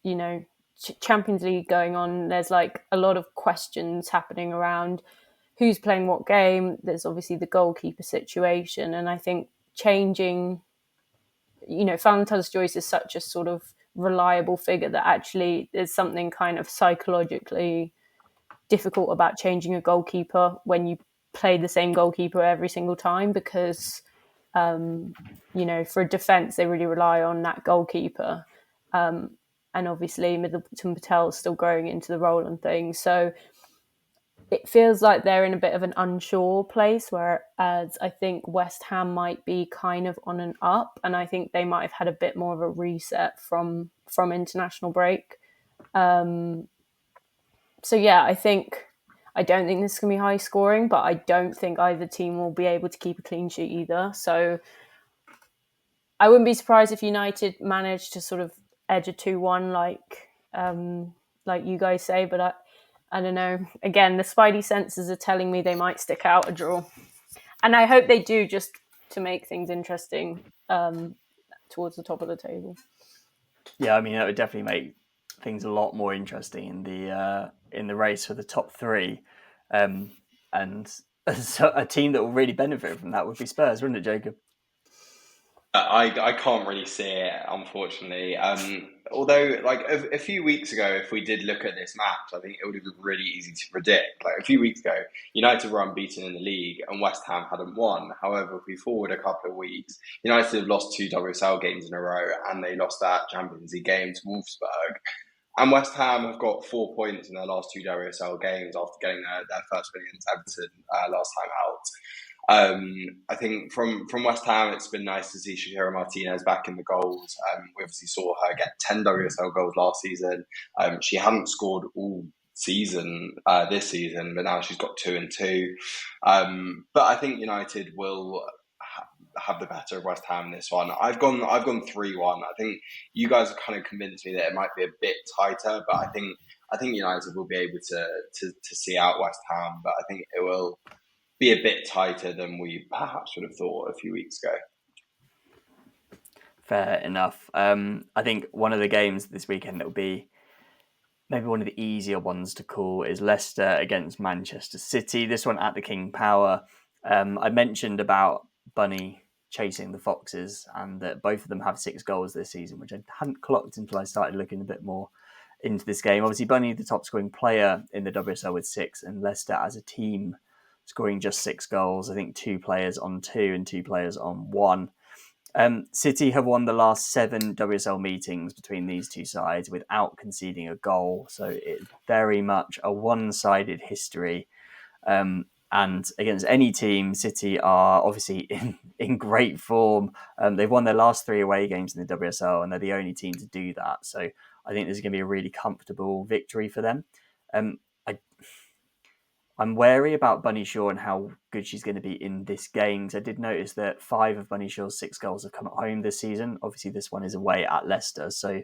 Champions League going on. There's like a lot of questions happening around who's playing what game. There's obviously the goalkeeper situation. And I think changing, Valentina Joyce is such a sort of reliable figure that actually there's something kind of psychologically difficult about changing a goalkeeper when you play the same goalkeeper every single time because, for a defence, they really rely on that goalkeeper. And obviously Middleton Patel is still growing into the role and things. So it feels like they're in a bit of an unsure place, whereas I think West Ham might be kind of on an up, and I think they might have had a bit more of a reset from international break. So yeah, I don't think this is going to be high scoring, but I don't think either team will be able to keep a clean sheet either. So I wouldn't be surprised if United managed to sort of edge a 2-1 like you guys say, but I don't know. Again, the spidey senses are telling me they might stick out a draw. And I hope they do, just to make things interesting towards the top of the table. Yeah, I mean, that would definitely make things a lot more interesting in the race for the top three. And a team that will really benefit from that would be Spurs, wouldn't it, Jacob? I can't really see it, unfortunately. Although, like a few weeks ago, if we did look at this match, I think it would have been really easy to predict. Like a few weeks ago, United were unbeaten in the league and West Ham hadn't won. However, if we forward a couple of weeks, United have lost 2 WSL games in a row and they lost that Champions League game to Wolfsburg. And West Ham have got 4 points in their last 2 WSL games after getting their first win against Everton last time out. I think from West Ham, it's been nice to see Shakira Martinez back in the goals. We obviously saw her get 10 WSL goals last season. She hadn't scored all season this season, but now she's got 2 and 2. But I think United will have the better of West Ham in this one. I've gone 3-1. I think you guys have kind of convinced me that it might be a bit tighter, but I think United will be able to see out West Ham, but I think it will be a bit tighter than we perhaps would have thought a few weeks ago. Fair enough. I think one of the games this weekend that will be maybe one of the easier ones to call is Leicester against Manchester City. This one at the King Power. I mentioned about Bunny chasing the Foxes and that both of them have 6 goals this season, which I hadn't clocked until I started looking a bit more into this game. Obviously, Bunny, the top scoring player in the WSL with 6, and Leicester as a team scoring just 6 goals. I think 2 players on 2 and 2 players on 1. City have won the last 7 WSL meetings between these two sides without conceding a goal. So it's very much a one-sided history. And against any team, City are obviously in great form. They've won their last 3 away games in the WSL, and they're the only team to do that. So I think this is going to be a really comfortable victory for them. I'm wary about Bunny Shaw and how good she's going to be in this game. Because I did notice that 5 of Bunny Shaw's 6 goals have come at home this season. Obviously, this one is away at Leicester. So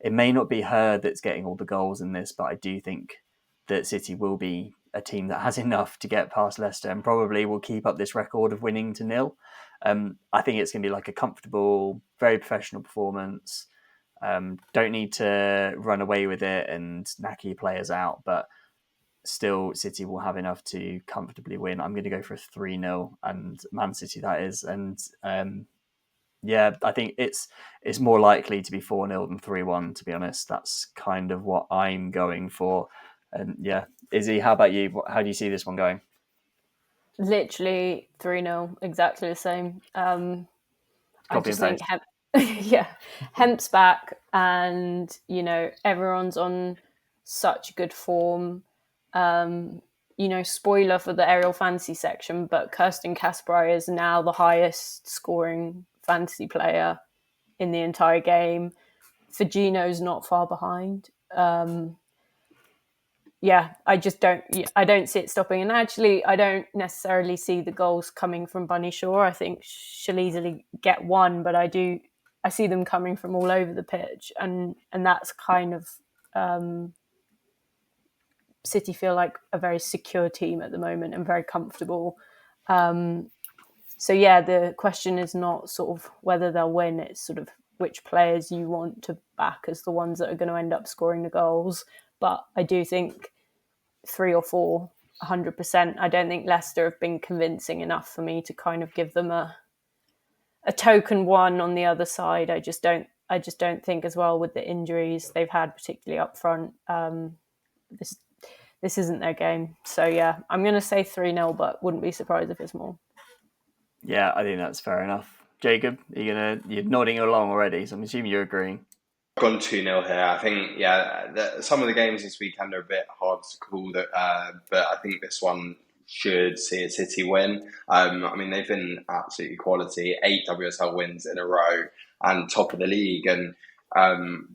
it may not be her that's getting all the goals in this, but I do think that City will be a team that has enough to get past Leicester and probably will keep up this record of winning to 0. I think it's going to be like a comfortable, very professional performance. Don't need to run away with it and knacky players out, but still City will have enough to comfortably win. I'm going to go for a 3-0 and Man City, that is. And I think it's more likely to be 4-0 than 3-1, to be honest. That's kind of what I'm going for. And Izzy, how about you? How do you see this one going? Literally 3-0, exactly the same. I just think Hemp's back, and everyone's on such good form. Spoiler for the aerial fantasy section, but Kirsten Kasperai is now the highest scoring fantasy player in the entire game. Fagino's not far behind. I just don't see it stopping. And actually, I don't necessarily see the goals coming from Bunny Shaw. I think she'll easily get one, but I see them coming from all over the pitch. And that's kind of City feel like a very secure team at the moment and very comfortable. The question is not sort of whether they'll win, it's sort of which players you want to back as the ones that are going to end up scoring the goals. But I do think 3 or 4, 100%. I don't think Leicester have been convincing enough for me to kind of give them a token one on the other side. I just don't think, as well, with the injuries they've had, particularly up front, this isn't their game. So I'm going to say 3-0, but wouldn't be surprised if it's more. Yeah, I think that's fair enough. Jacob, you're nodding along already, so I'm assuming you're agreeing. I've gone 2-0 here. I think, some of the games this weekend are a bit hard to call, but I think this one should see a City win. They've been absolutely quality, 8 WSL wins in a row and top of the league. And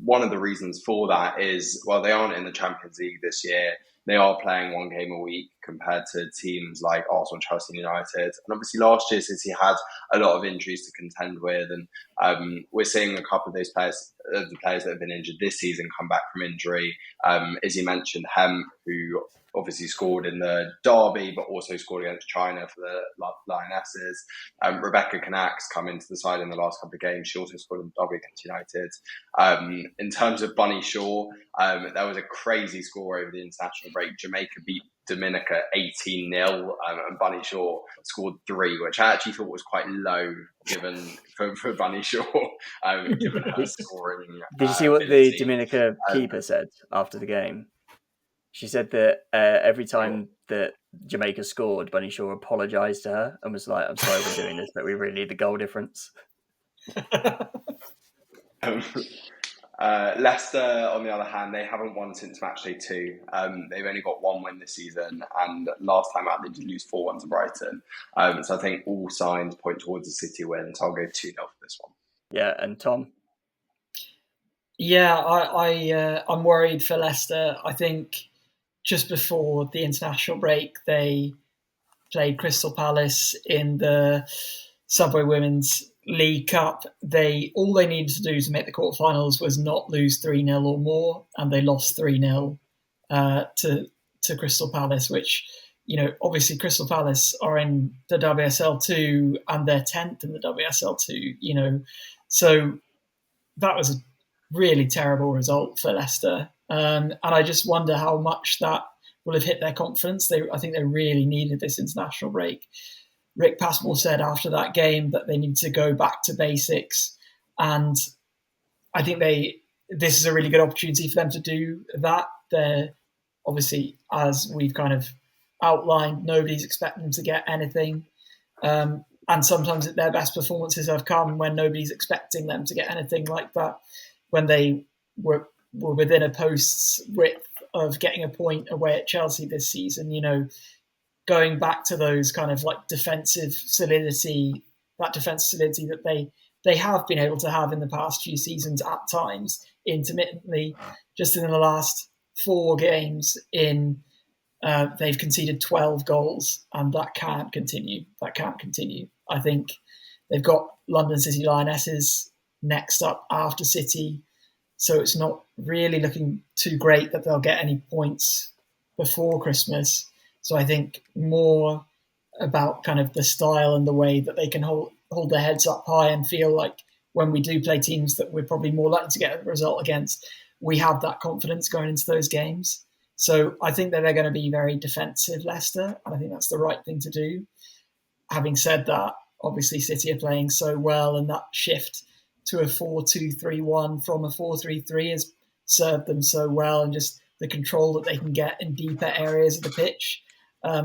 one of the reasons for that is, they aren't in the Champions League this year. They are playing one game a week compared to teams like Arsenal, Chelsea, and United. And obviously last year City had a lot of injuries to contend with. And we're seeing a couple of those players, the players that have been injured this season, come back from injury. As you mentioned, Hemp, who obviously scored in the derby, but also scored against China for the Lionesses. Rebecca Canax come into the side in the last couple of games. She also scored in the derby against United. In terms of Bunny Shaw, that was a crazy score over the international break. Jamaica beat Dominica 18-0, and Bunny Shaw scored 3, which I actually thought was quite low given for Bunny Shaw, given her scoring. Did you see what the Dominica keeper said after the game? She said that every time that Jamaica scored, Bunny Shaw apologised to her and was like, "I'm sorry we're doing this, but we really need the goal difference." Leicester, on the other hand, they haven't won since matchday 2. They've only got 1 win this season, and last time out they did lose 4-1 to Brighton. So I think all signs point towards a City win. So I'll go 2-0 for this one. Yeah, and Tom? Yeah, I'm worried for Leicester. I think just before the international break, they played Crystal Palace in the Subway Women's League Cup. All they needed to do to make the quarterfinals was not lose 3-0 or more, and they lost 3-0 to Crystal Palace, which, obviously Crystal Palace are in the WSL2 and they're 10th in the WSL2, so that was a really terrible result for Leicester. And I just wonder how much that will have hit their confidence. I think they really needed this international break. Rick Passmore said after that game that they need to go back to basics. And I think this is a really good opportunity for them to do that. They're obviously, as we've kind of outlined, nobody's expecting them to get anything. And sometimes their best performances have come when nobody's expecting them to get anything, like that, when they were within a post's width of getting a point away at Chelsea this season, going back to those kind of like defensive solidity that they have been able to have in the past few seasons at times, intermittently. Just in the last 4 games they've conceded 12 goals, and that can't continue. I think they've got London City Lionesses next up after City, so it's not really looking too great that they'll get any points before Christmas. So I think more about kind of the style and the way that they can hold their heads up high and feel like when we do play teams that we're probably more likely to get a result against, we have that confidence going into those games. So I think that they're going to be very defensive, Leicester, and I think that's the right thing to do. Having said that, obviously City are playing so well, and that shift to a 4-2-3-1 from a 4-3-3 has served them so well, and just the control that they can get in deeper areas of the pitch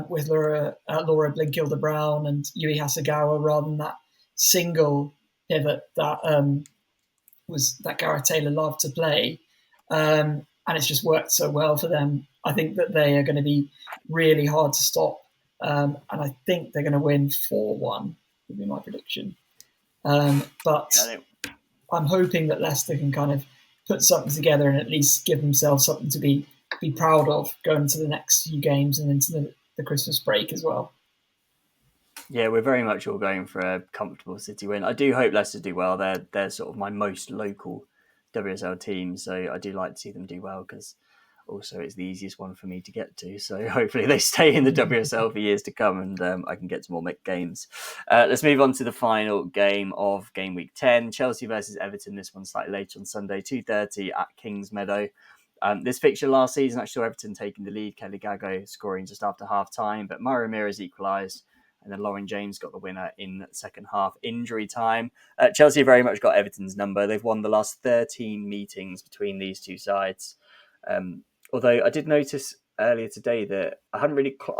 with Laura Blinkilder-Brown and Yui Hasegawa, rather than that single pivot that that Gareth Taylor loved to play. And it's just worked so well for them. I think that they are going to be really hard to stop. And I think they're going to win 4-1, would be my prediction. But I'm hoping that Leicester can kind of put something together and at least give themselves something to be proud of going into the next few games and into the Christmas break as well. Yeah, we're very much all going for a comfortable City win. I do hope Leicester do well. They're sort of my most local WSL team, so I do like to see them do well, because also it's the easiest one for me to get to. So hopefully they stay in the WSL for years to come, and I can get to more games. Let's move on to the final game of game week 10, Chelsea versus Everton. This one slightly later on Sunday, 2:30 at Kingsmeadow. This fixture last season, I saw Everton taking the lead, Kelly Gago scoring just after half-time, but Mauro Ramirez equalised, and then Lauren James got the winner in the second half, injury time. Chelsea very much got Everton's number. They've won the last 13 meetings between these two sides. Although I did notice earlier today that I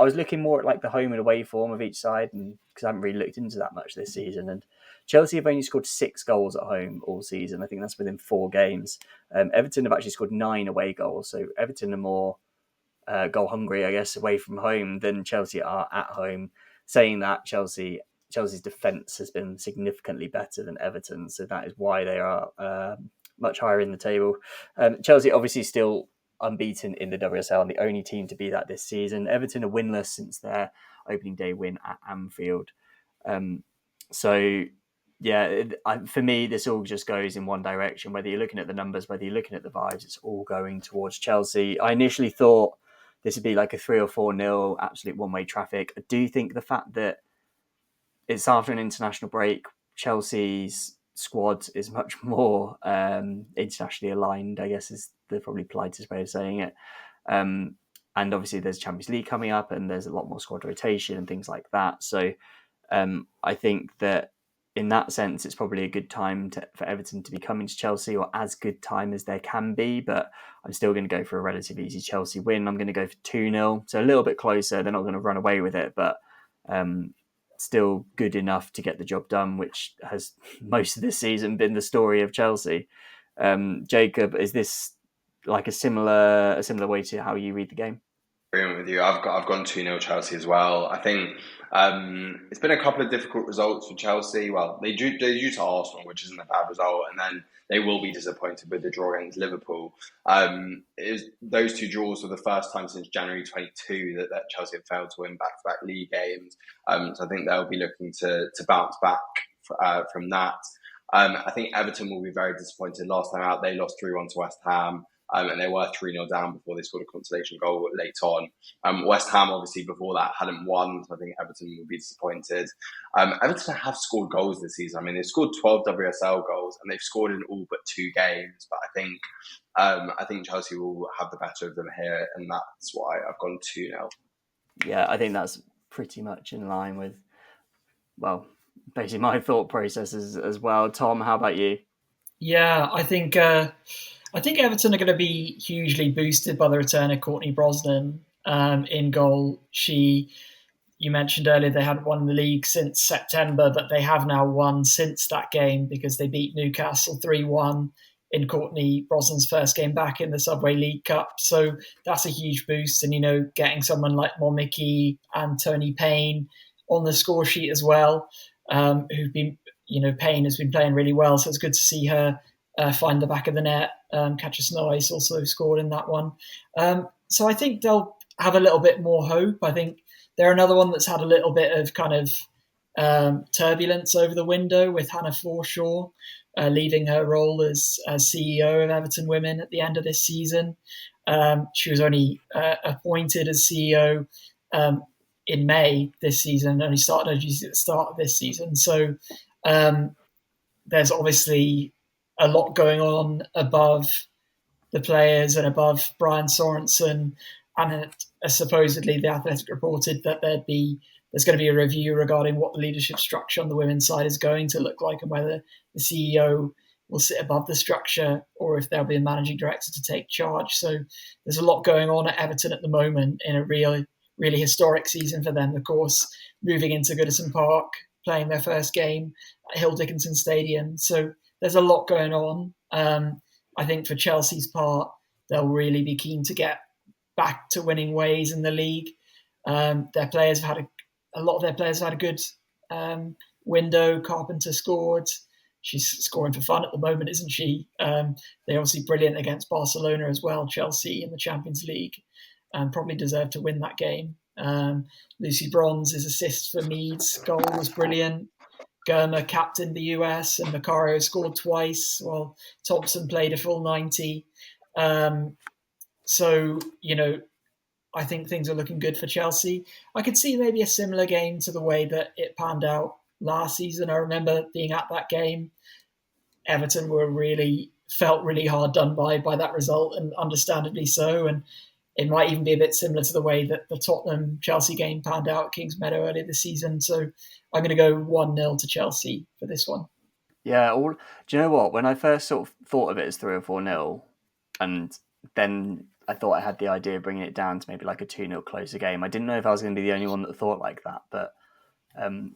was looking more at like the home and away form of each side, and because I haven't really looked into that much this season. And Chelsea have only scored 6 goals at home all season. I think that's within 4 games. Everton have actually scored 9 away goals. So Everton are more goal hungry, I guess, away from home than Chelsea are at home. Saying that, Chelsea's defence has been significantly better than Everton, so that is why they are much higher in the table. Chelsea obviously still unbeaten in the WSL and the only team to be that this season. Everton are winless since their opening day win at Anfield. For me, this all just goes in one direction. Whether you're looking at the numbers, whether you're looking at the vibes, it's all going towards Chelsea. I initially thought this would be like a 3 or 4-0 absolute one-way traffic. I do think the fact that it's after an international break, Chelsea's squad is much more internationally aligned, I guess is the probably politest way of saying it. And obviously there's Champions League coming up and there's a lot more squad rotation and things like that. So I think that in that sense, it's probably a good time for Everton to be coming to Chelsea, or as good time as there can be. But I'm still going to go for a relatively easy Chelsea win. I'm going to go for 2-0. So a little bit closer. They're not going to run away with it, but still good enough to get the job done, which has most of this season been the story of Chelsea. Jacob, is this like a similar way to how you read the game? Agreeing with you. I've gone 2-0 Chelsea as well. I think it's been a couple of difficult results for Chelsea. Well, they drew to Arsenal, which isn't a bad result, and then they will be disappointed with the draw against Liverpool. Those 2 draws were the first time since January 22 that Chelsea have failed to win back-to-back league games. So I think they'll be looking to bounce back from that. I think Everton will be very disappointed. Last time out, they lost 3-1 to West Ham. And they were 3-0 down before they scored a consolation goal late on. West Ham, obviously, before that hadn't won, so I think Everton will be disappointed. Everton have scored goals this season. I mean, they've scored 12 WSL goals, and they've scored in all but 2 games. But I think Chelsea will have the better of them here, and that's why I've gone 2-0. Yeah, I think that's pretty much in line with, well, basically my thought processes as well. Tom, how about you? Yeah, I think Everton are going to be hugely boosted by the return of Courtney Brosnan in goal. You mentioned earlier they hadn't won the league since September, but they have now won since that game because they beat Newcastle 3-1 in Courtney Brosnan's first game back in the Subway League Cup. So that's a huge boost. And, getting someone like Momiki and Tony Payne on the score sheet as well, who've been, Payne has been playing really well. So it's good to see her find the back of the net. Katja Snois also scored in that one. So I think they'll have a little bit more hope. I think they're another one that's had a little bit of kind of turbulence over the window with Hannah Forshaw leaving her role as CEO of Everton Women at the end of this season. She was only appointed as CEO in May this season, only started at the start of this season. So There's obviously a lot going on above the players and above Brian Sorensen, and supposedly the Athletic reported that there's going to be a review regarding what the leadership structure on the women's side is going to look like, and whether the CEO will sit above the structure or if there'll be a managing director to take charge. So there's a lot going on at Everton at the moment in a really historic season for them. Of course, moving into Goodison Park, playing their first game at Hill Dickinson Stadium. So there's a lot going on. I think for Chelsea's part, they'll really be keen to get back to winning ways in the league. Their players have had a lot of their players have had a good window. Carpenter scored. She's scoring for fun at the moment, isn't she? They're obviously brilliant against Barcelona as well, Chelsea in the Champions League, and probably deserve to win that game. Lucy Bronze's assist for Meads' goal was brilliant. Germa captained the US, and Macario scored twice while Thompson played a full 90. So, I think things are looking good for Chelsea. I could see maybe a similar game to the way that it panned out last season. I remember being at that game. Everton felt really hard done by that result, and understandably so. And it might even be a bit similar to the way that the Tottenham-Chelsea game panned out at Kingsmeadow earlier this season. So I'm going to go 1-0 to Chelsea for this one. Yeah, do you know what? When I first sort of thought of it as 3 or 4-0, and then I thought I had the idea of bringing it down to maybe like a 2-0 closer game. I didn't know if I was going to be the only one that thought like that, but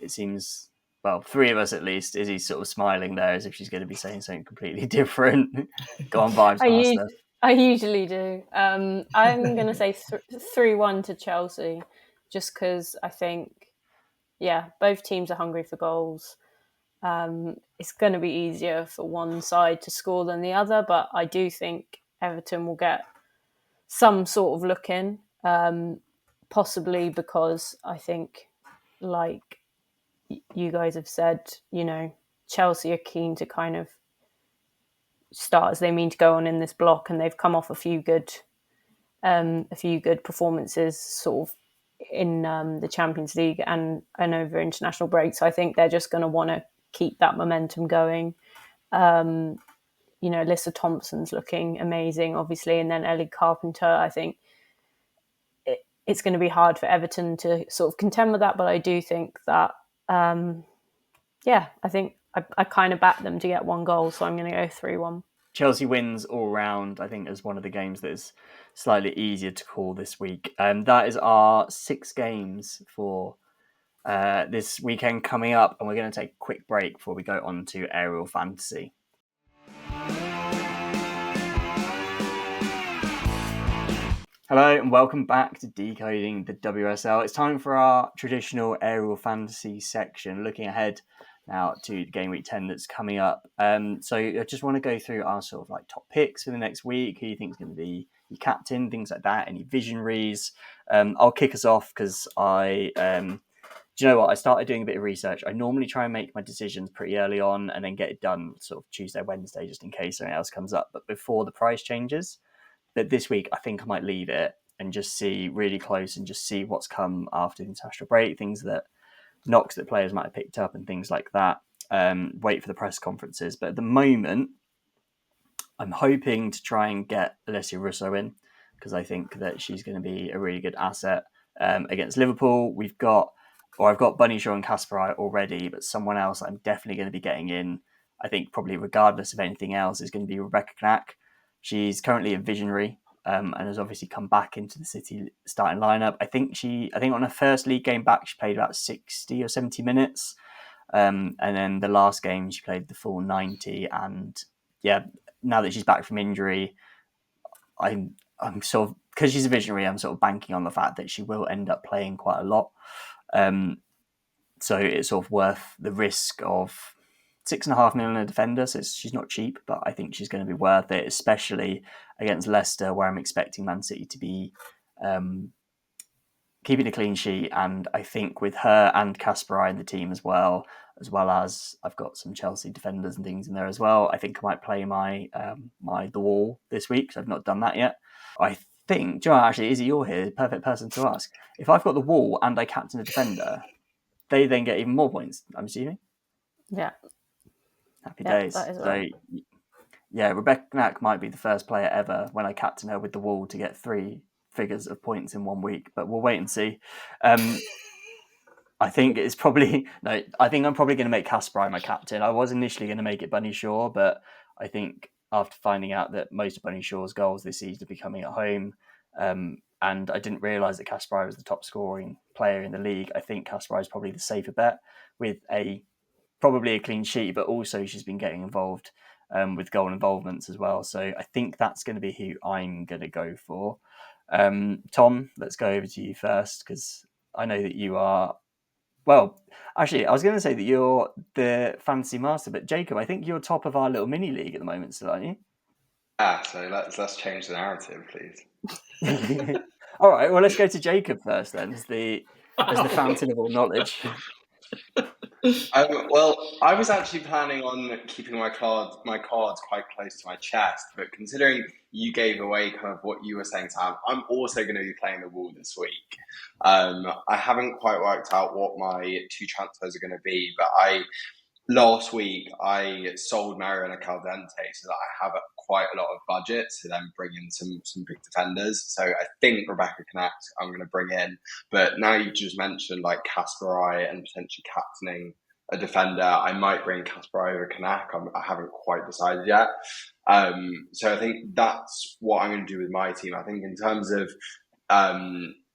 it seems, well, 3 of us at least. Izzy's sort of smiling there as if she's going to be saying something completely different. Go on, vibes, master. I usually do. I'm going to say 3-1 to Chelsea, just because I think, both teams are hungry for goals. It's going to be easier for one side to score than the other, but I do think Everton will get some sort of look in, possibly because I think, like you guys have said, Chelsea are keen to kind of start as they mean to go on in this block, and they've come off a few good performances sort of in the Champions League and over international break. So I think they're just going to want to keep that momentum going. Alyssa Thompson's looking amazing, obviously, and then Ellie Carpenter. I think it's going to be hard for Everton to sort of contend with that, but I do think that, I think I kind of back them to get 1 goal, so I'm going to go 3-1. Chelsea wins all round, I think, as one of the games that is slightly easier to call this week. That is our 6 games for this weekend coming up, and we're going to take a quick break before we go on to Aerial Fantasy. Hello and welcome back to Decoding the WSL. It's time for our traditional Aerial Fantasy section, looking ahead now to game week 10 that's coming up. So I just want to go through our sort of like top picks for the next week, who you think is going to be your captain, things like that, any visionaries. I'll kick us off because do you know what? I started doing a bit of research. I normally try and make my decisions pretty early on and then get it done sort of Tuesday, Wednesday, just in case something else comes up. But before the price changes, that this week I think I might leave it and just see really close and just see what's come after the international break, things that knocks that players might have picked up and things like that. Wait for the press conferences. But at the moment, I'm hoping to try and get Alessia Russo in because I think that she's going to be a really good asset against Liverpool. I've got Bunny Shaw and Kasparai already, but someone else I'm definitely going to be getting in, I think probably regardless of anything else, is going to be Rebecca Knack. She's currently a visionary and has obviously come back into the City starting lineup. I think on her first league game back, she played about 60 or 70 minutes. And then the last game, she played the full 90. And now that she's back from injury, I'm sort of, because she's a visionary, I'm sort of banking on the fact that she will end up playing quite a lot. So it's sort of worth the risk of $6.5 million a defender, so she's not cheap, but I think she's going to be worth it, especially against Leicester, where I'm expecting Man City to be keeping a clean sheet. And I think with her and Kasparai in the team as well as I've got some Chelsea defenders and things in there as well, I think I might play my The Wall this week, because I've not done that yet. I think, Joe, actually, Izzy, you're here, perfect person to ask. If I've got The Wall and I captain a defender, they then get even more points, I'm assuming. Yeah. Happy days. That is So, well. yeah, Rebecca Knack might be the first player ever when I captain her with the Wall to get 3 figures of points in 1 week, but we'll wait and see. I think it's probably I think I'm probably going to make Kasparov my captain. I was initially going to make it Bunny Shaw, but I think after finding out that most of Bunny Shaw's goals this season are becoming at home, and I didn't realise that Kasparov was the top scoring player in the league, I think Kasparov is probably the safer bet with probably a clean sheet, but also she's been getting involved with goal involvements as well. So I think that's going to be who I'm going to go for. Tom, let's go over to you first, because I know that you are... Well, actually, I was going to say that you're the fantasy master, but Jacob, I think you're top of our little mini league at the moment still, aren't you? So let's change the narrative, please. All right, well, let's go to Jacob first then, as the fountain of all knowledge. Well, I was actually planning on keeping my cards quite close to my chest, but considering you gave away kind of what you were saying, Sam, I'm also going to be playing the Wall this week. I haven't quite worked out what my 2 transfers are going to be, but last week I sold Mariana Caldente so that I have quite a lot of budget to then bring in some big defenders. So I think Rebecca Knack I'm going to bring in, but now you just mentioned like Kasparov and potentially captaining a defender, I might bring Kasparov over Knack. I haven't quite decided yet. So I think that's what I'm going to do with my team. I think in terms of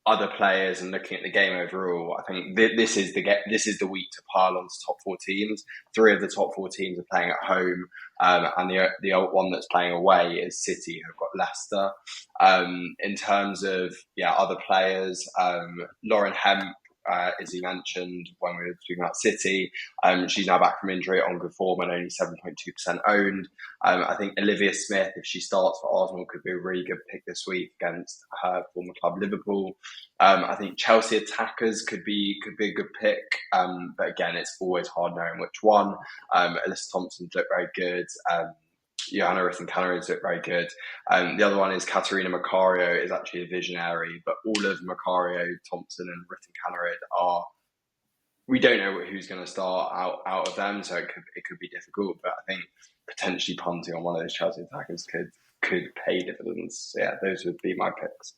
other players and looking at the game overall, I think this is the week to pile on to top 4 teams. 3 of the top 4 teams are playing at home, and the one that's playing away is City, who've got Leicester. In terms of other players, Lauren Hemp, as he mentioned when we were talking about City, she's now back from injury on good form and only 7.2% owned. I think Olivia Smith, if she starts for Arsenal, could be a really good pick this week against her former club Liverpool. I think Chelsea attackers could be a good pick, but again, it's always hard knowing which one. Alyssa Thompson's looked very good. Johanna Ritten-Cannery's looked very good. The other one is Katerina Macario, is actually a visionary, but all of Macario, Thompson and Ritten-Cannery we don't know who's going to start out of them, so it could be difficult, but I think potentially punting on one of those Chelsea attackers could pay dividends. So yeah, those would be my picks.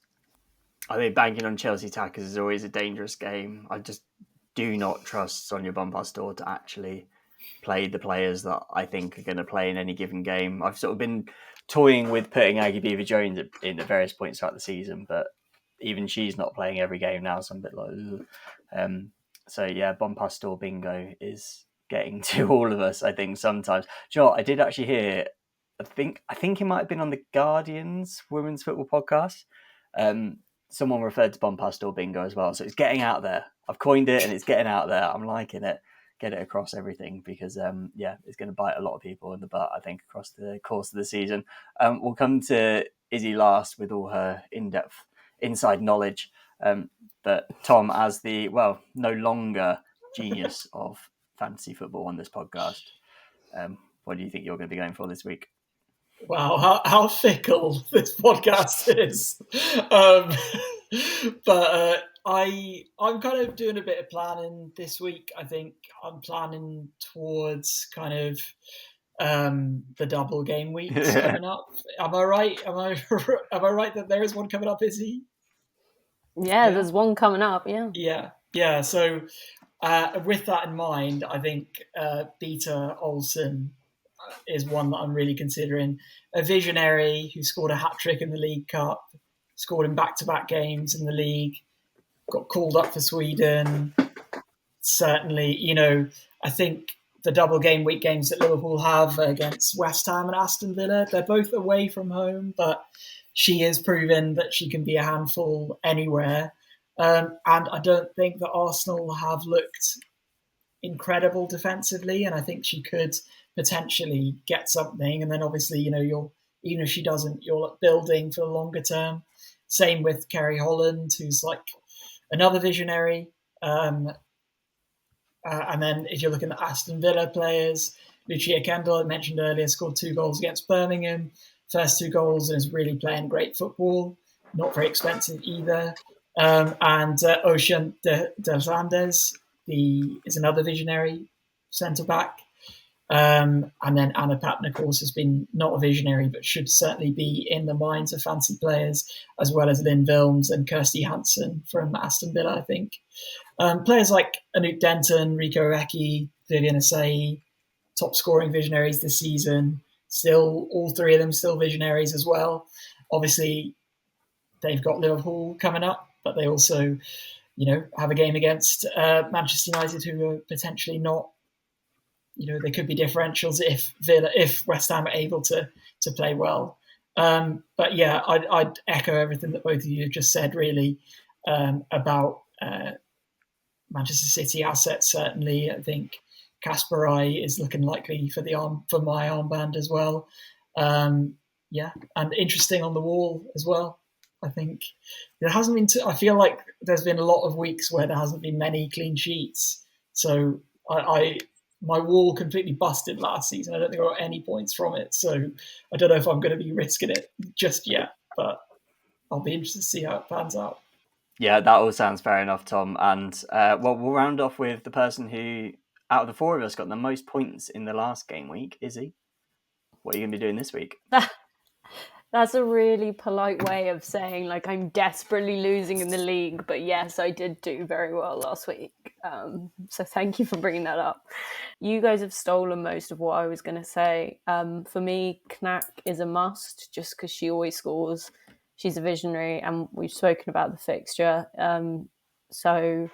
I think banking on Chelsea attackers is always a dangerous game. I just do not trust Sonia Bompastor to actually play the players that I think are going to play in any given game. I've sort of been toying with putting Aggie Beaver-Jones in at various points throughout the season, but even she's not playing every game now, so I'm a bit like... So yeah, Bompastor bingo is getting to all of us, I think, sometimes. Do you know what? I did actually hear, I think it might have been on the Guardian's Women's Football podcast. Someone referred to Bompastor bingo as well. So it's getting out there. I've coined it and it's getting out there. I'm liking it. Get it across everything because, it's going to bite a lot of people in the butt, I think, across the course of the season. We'll come to Izzy last with all her in-depth inside knowledge. But Tom, as the, no longer genius of fantasy football on this podcast, what do you think you're going to be going for this week? Wow, how fickle this podcast is. But I'm kind of doing a bit of planning this week. I think I'm planning towards kind of the double game weeks coming up. Am I right? Am I right that there is one coming up, Izzy? Yeah, there's one coming up, Yeah. So with that in mind, I think Beta Olsen is one that I'm really considering. A visionary who scored a hat-trick in the League Cup, scored in back-to-back games in the league, got called up for Sweden. Certainly, I think the double game week games that Liverpool have against West Ham and Aston Villa, they're both away from home, but she has proven that she can be a handful anywhere. And I don't think that Arsenal have looked incredible defensively, and I think she could potentially get something. And then obviously, even if she doesn't, you're building for the longer term. Same with Kerry Holland, who's like another visionary. And then if you're looking at Aston Villa players, Lucia Kendall, I mentioned earlier, scored 2 goals against Birmingham. First 2 goals and is really playing great football. Not very expensive either. And Ocean de Hernandez is another visionary centre-back. And then Anna Patten, of course, has been not a visionary, but should certainly be in the minds of fancy players, as well as Lynn Vilms and Kirsty Hansen from Aston Villa, I think. Players like Anouk Denton, Rico Eki, Vivian Asai, top scoring visionaries this season. Still, all three of them still visionaries as well. Obviously, they've got Liverpool coming up, but they also, have a game against Manchester United, who are potentially not. There could be differentials if West Ham are able to play well. But yeah, I'd echo everything that both of you have just said, really, about Manchester City assets. Certainly, I think Kasparai is looking likely for my armband as well. Yeah, and interesting on the wall as well. I think there hasn't been. I feel like there's been a lot of weeks where there hasn't been many clean sheets. So my wall completely busted last season. I don't think I got any points from it. So I don't know if I'm going to be risking it just yet, but I'll be interested to see how it pans out. Yeah, that all sounds fair enough, Tom. And we'll round off with the person who, out of the four of us, got the most points in the last game week. Izzy, what are you going to be doing this week? That's a really polite way of saying, like, I'm desperately losing in the league. But yes, I did do very well last week. So thank you for bringing that up. You guys have stolen most of what I was going to say. For me, Knack is a must, just because she always scores. She's a visionary, and we've spoken about the fixture. So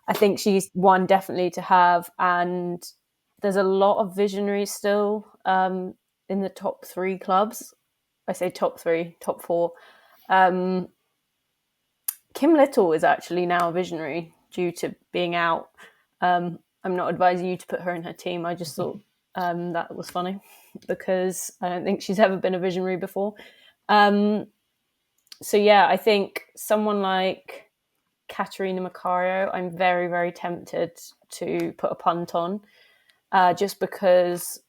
I think she's one definitely to have. And there's a lot of visionaries still in the top three clubs. I say top three, top four. Kim Little is actually now a visionary due to being out. I'm not advising you to put her in her team. I just thought that was funny because I don't think she's ever been a visionary before. So yeah, I think someone like Katerina Macario, I'm very, very tempted to put a punt on just because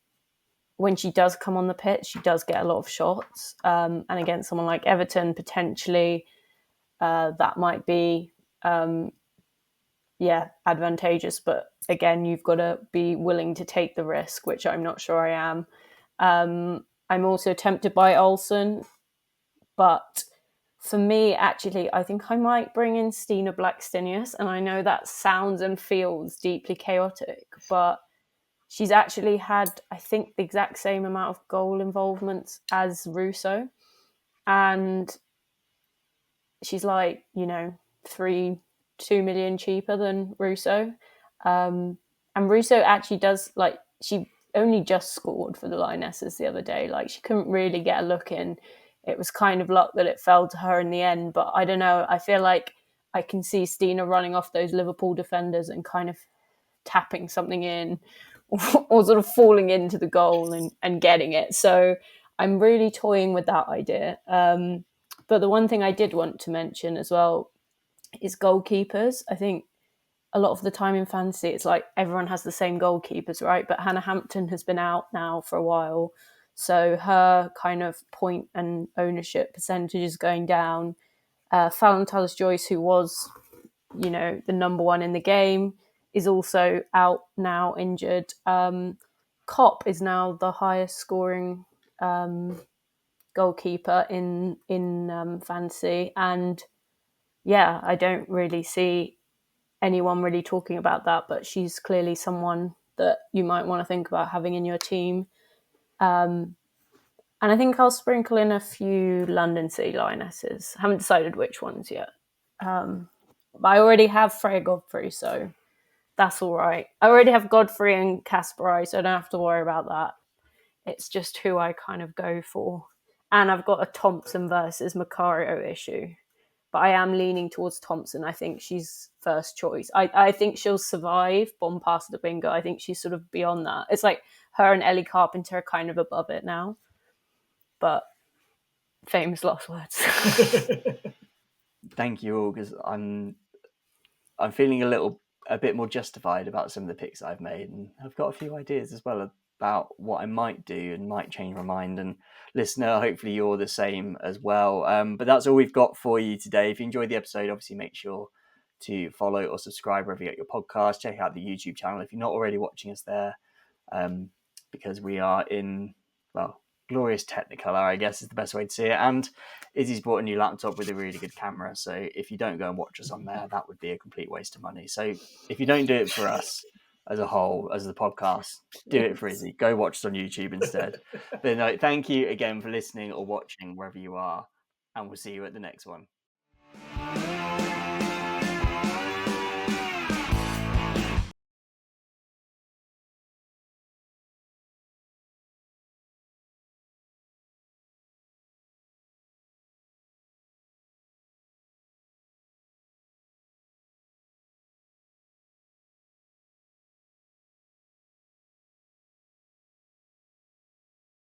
when she does come on the pitch, she does get a lot of shots. And against someone like Everton, potentially that might be, advantageous. But again, you've got to be willing to take the risk, which I'm not sure I am. I'm also tempted by Olsen. But for me, actually, I think I might bring in Stina Blackstenius. And I know that sounds and feels deeply chaotic, but she's actually had, I think, the exact same amount of goal involvements as Russo. And she's like, 2 million cheaper than Russo. And Russo actually does, like, she only just scored for the Lionesses the other day. Like, she couldn't really get a look in. It was kind of luck that it fell to her in the end. But I don't know. I feel like I can see Stina running off those Liverpool defenders and kind of tapping something in or sort of falling into the goal and getting it. So I'm really toying with that idea. But the one thing I did want to mention as well is goalkeepers. I think a lot of the time in fantasy, it's like everyone has the same goalkeepers, right? But Hannah Hampton has been out now for a while. So her kind of point and ownership percentage is going down. Fallon Tullis-Joyce, who was, the number one in the game, is also out now, injured. Kopp is now the highest scoring goalkeeper in fantasy. And yeah, I don't really see anyone really talking about that, but she's clearly someone that you might want to think about having in your team. And I think I'll sprinkle in a few London City Lionesses. Haven't decided which ones yet. But I already have Freya Godfrey, so that's all right. I already have Godfrey and Kasparai, so I don't have to worry about that. It's just who I kind of go for. And I've got a Thompson versus Macario issue. But I am leaning towards Thompson. I think she's first choice. I think she'll survive bomb past the bingo. I think she's sort of beyond that. It's like her and Ellie Carpenter are kind of above it now. But famous last words. Thank you all, because I'm feeling a bit more justified about some of the picks I've made, and I've got a few ideas as well about what I might do and might change my mind. And listener, hopefully you're the same as well. But that's all we've got for you today. If you enjoyed the episode, obviously make sure to follow or subscribe wherever you get your podcast. Check out the YouTube channel if you're not already watching us there. because we are in, well, glorious Technicolor, I guess is the best way to see it. And Izzy's bought a new laptop with a really good camera. So if you don't go and watch us on there, that would be a complete waste of money. So if you don't do it for us as a whole, as the podcast, do it for Izzy. Go watch us on YouTube instead. But no, thank you again for listening or watching wherever you are. And we'll see you at the next one.